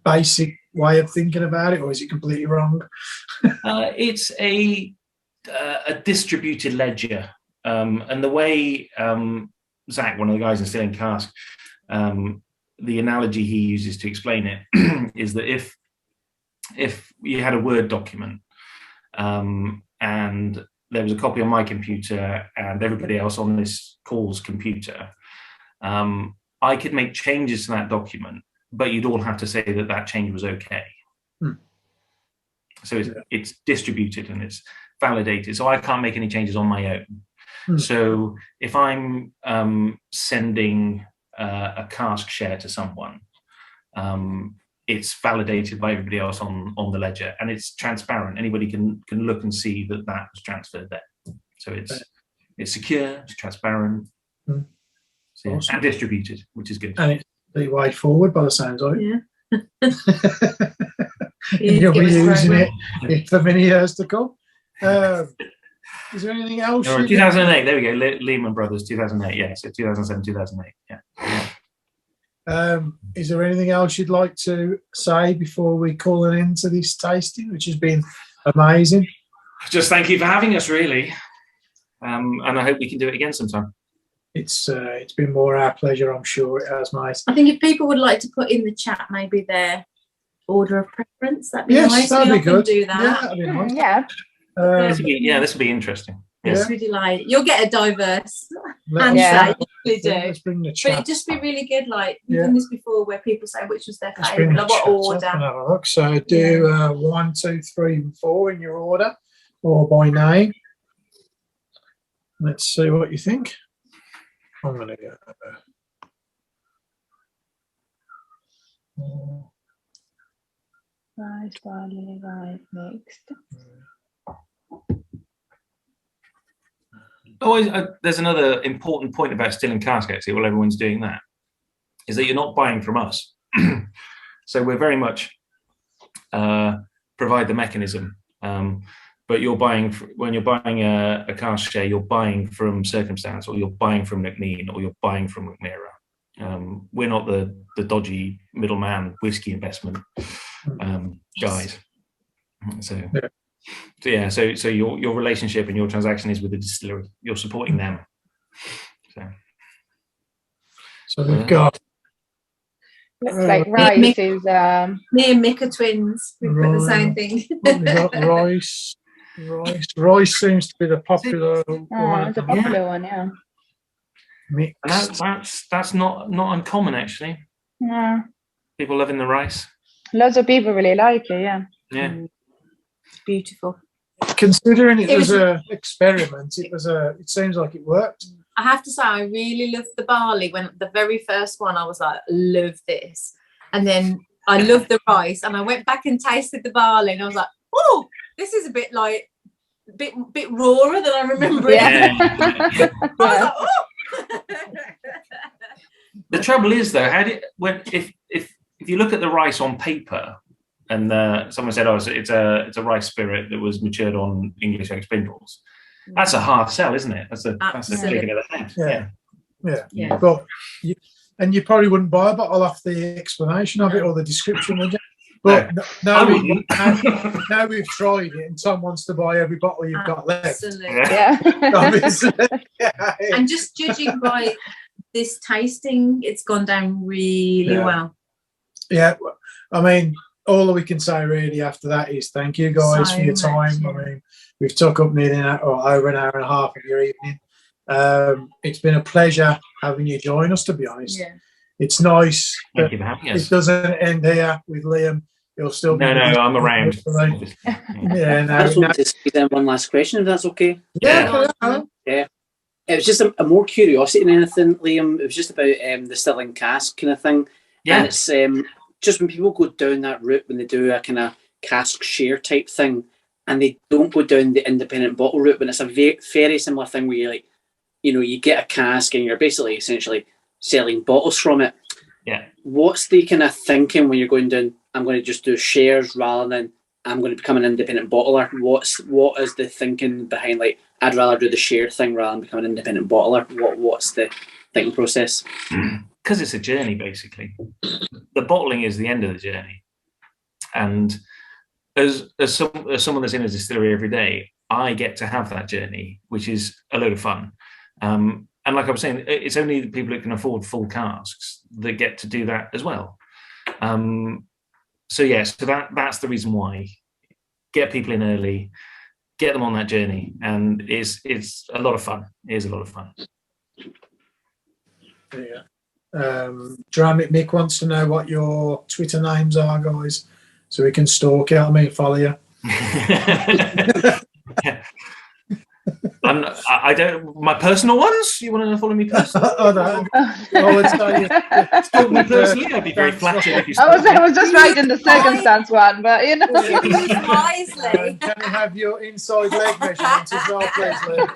basic way of thinking about it, or is it completely wrong? It's a distributed ledger, and the way Zach, one of the guys in Stilling Cask, the analogy he uses to explain it is that if you had a Word document and there was a copy on my computer and everybody else on this call's computer, I could make changes to that document, but you'd all have to say that change was okay. So it's distributed and it's validated. So I can't make any changes on my own. So if I'm sending a Cask share to someone, it's validated by everybody else on the ledger, and it's transparent. Anybody can look and see that was transferred there. So it's secure, it's transparent, so, awesome. And distributed, which is good. And it's the way forward by the sounds of it. Yeah. You'll be using it for many years to come. Is there anything else? 2008. There we go. Lehman Brothers, 2008. Yeah. So 2007, 2008. Yeah. Is there anything else you'd like to say before we call an end to this tasting, which has been amazing? Just thank you for having us, really, and I hope we can do it again sometime. It's been more our pleasure, I'm sure it has, mate. I think if people would like to put in the chat maybe their order of preference, that'd be nice. That'd be good. Do that. Yeah, that'd be nice. This will be interesting. It's really like you'll get a diverse answer. You do. Let's bring the But chat. it'd just be really good. Like we've done this before, where people say which was their favourite, like what order. Have a look. So do 1, 2, 3, and 4 in your order, or by name. Let's see what you think. I'm going to go. Rice, barley, rye mixed. There's another important point about Stilling Cask, actually, while everyone's doing that, is that you're not buying from us. So we're very much provide the mechanism, but you're buying, when you're buying a Cask share, you're buying from Circumstance, or you're buying from McMean, or you're buying from McMera. We're not the dodgy middleman whiskey investment guys. So your relationship and your transaction is with the distillery. You're supporting them. So we've got Looks like rice is. Me and Mick are twins. We put the same thing. We got rice. Rice seems to be the popular one. It's a popular one, yeah. Mixed. That's not uncommon actually. Yeah. People loving the rice. Lots of people really like it, yeah. Yeah. Beautiful. Considering it was an experiment, it seems like it worked. I have to say, I really loved the barley. When the very first one, I was like, love this. And then I loved the rice, and I went back and tasted the barley, and I was like, oh, this is a bit like bit rawer than I remember it. Yeah. I was like, oh. The trouble is though, if you look at the rice on paper, and someone said, "Oh, it's a rice spirit that was matured on English oak spindles," that's a hard sell, isn't it? That's a chicken of the head. Yeah. But you probably wouldn't buy a bottle off the explanation of it or the description, would you? But now we've tried it, and Tom wants to buy every bottle you've got left. Absolutely. Yeah. Obviously. And just judging by this tasting, it's gone down really well. Yeah, I mean, all we can say really after that is thank you guys for your time. I mean, we've took up nearly over an hour and a half of your evening. It's been a pleasure having you join us, to be honest. Yeah. It's nice. Thank you for having us. It doesn't end here with Liam. He'll still be. No, I'm around. Yeah, I just want to squeeze in one last question, if that's okay. Yeah. It was just a more curiosity than anything, Liam. It was just about the Stilling Cask kind of thing. Yeah. And it's just when people go down that route, when they do a kind of cask share type thing, and they don't go down the independent bottle route, when it's a very similar thing where you you get a cask and you're basically essentially selling bottles from it. Yeah. What's the kind of thinking when you're going down, I'm going to just do shares rather than I'm going to become an independent bottler? What is the thinking behind, like, I'd rather do the share thing rather than become an independent bottler? What's the thinking process? Because it's a journey, basically. The bottling is the end of the journey. And as someone that's in a distillery every day, I get to have that journey, which is a load of fun. And like I was saying, it's only the people that can afford full casks that get to do that as well. So that's the reason why. Get people in early, get them on that journey, and it's a lot of fun. It is a lot of fun. Yeah. Dram, Mick wants to know what your Twitter names are, guys, so we can stalk you. Follow you. I don't. My personal ones. You want to follow me personally? Oh no. Stalk me personally. I'd be very flattered if you. I was just writing the circumstance one, but wisely. Can we have your inside leg measurements as well, please, Liam?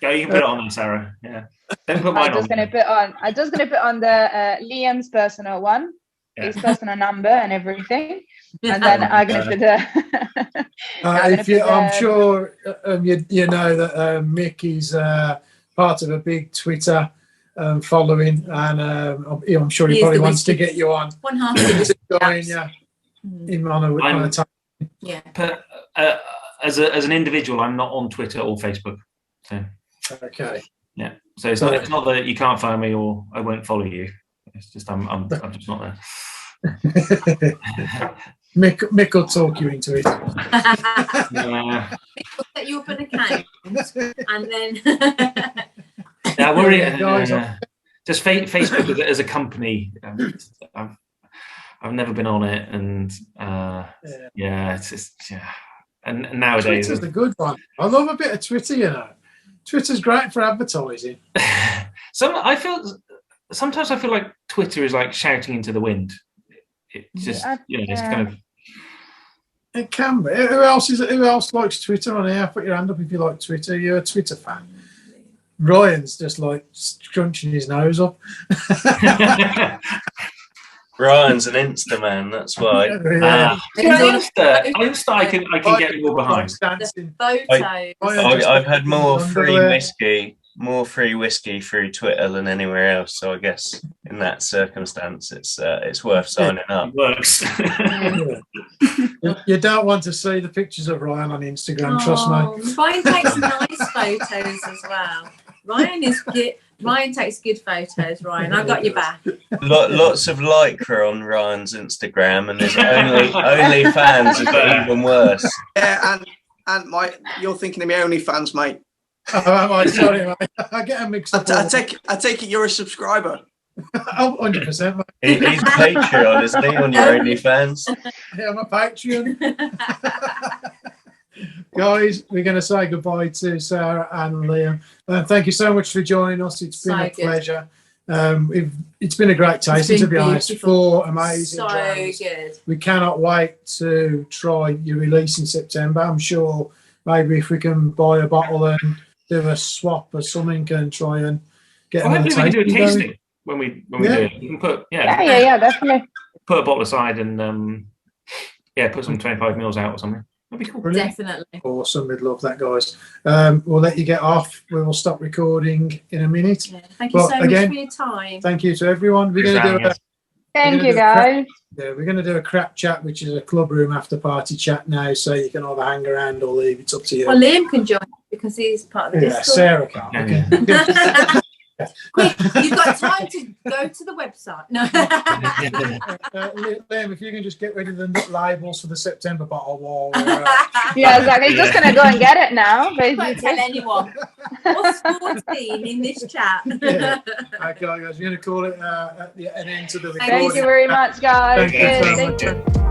Go, you can put it on there, Sarah. Yeah. Don't put mine on. I'm just gonna put on the Liam's personal one, his personal number and everything. And then I'm going to put the. I'm sure you know that Mick is part of a big Twitter following, and I'm sure he probably wants to get you on. 100%. Join you in on a time. Yeah. But as an individual, I'm not on Twitter or Facebook. So. Okay. Yeah. So it's not that you can't find me or I won't follow you. It's just I'm just not there. Mick will talk you into it. Mick will set you up an account, and then. Just Facebook as a company. I've never been on it, and it's just And nowadays, Twitter's the good one. I love a bit of Twitter. Twitter's great for advertising. Sometimes I feel like Twitter is like shouting into the wind. It just, it's kind of. It can be. Who else likes Twitter on here? Put your hand up if you like Twitter. You're a Twitter fan. Ryan's just like scrunching his nose up. Ryan's an Insta man, that's why. Insta I can get more behind. I've had more free whiskey through Twitter than anywhere else. So I guess in that circumstance, it's worth signing up. It works. You don't want to see the pictures of Ryan on Instagram, trust me. Ryan takes nice photos as well. Ryan takes good photos, Ryan. I got your back. Lots of lycra on Ryan's Instagram, and there's only fans is even worse. Yeah, and you're thinking of my OnlyFans, mate. Oh, sorry, mate. I get a mix up. I take it you're a subscriber. Oh, 100%. Mate. He's Patreon, isn't he, on your OnlyFans? Yeah, I'm a Patreon. Guys, we're going to say goodbye to Sarah and Liam. Thank you so much for joining us. It's been a pleasure. It's been a great tasting, to be honest. 4 amazing drams. Good. We cannot wait to try your release in September. I'm sure maybe if we can buy a bottle and do a swap or something and try and get another hopefully we can do a tasting tasting going. when we do it. You can put Yeah, definitely. Put a bottle aside and put some 25 mils out or something. That'd be cool. Brilliant. Definitely. Awesome. We'd love that, guys. We'll let you get off. We will stop recording in a minute. Yeah. Thank you so much for your time. Thank you to everyone. We're going to do Thank you, guys. we're going to do a crap chat, which is a club room after party chat now, so you can either hang around or leave. It's up to you. Well, Liam can join because he's part of the Discord. Sarah can't. Okay. Quick, you've got time to go to the website. No. Liam, if you can just get rid of the labels for the September bottle wall. Yeah, exactly. He's just going to go and get it now, basically. Don't tell anyone. What's 14 in this chat? Yeah. Okay, guys, we're going to call it an end to the recording. Thank you very much, guys. Thank you so Thank much. you.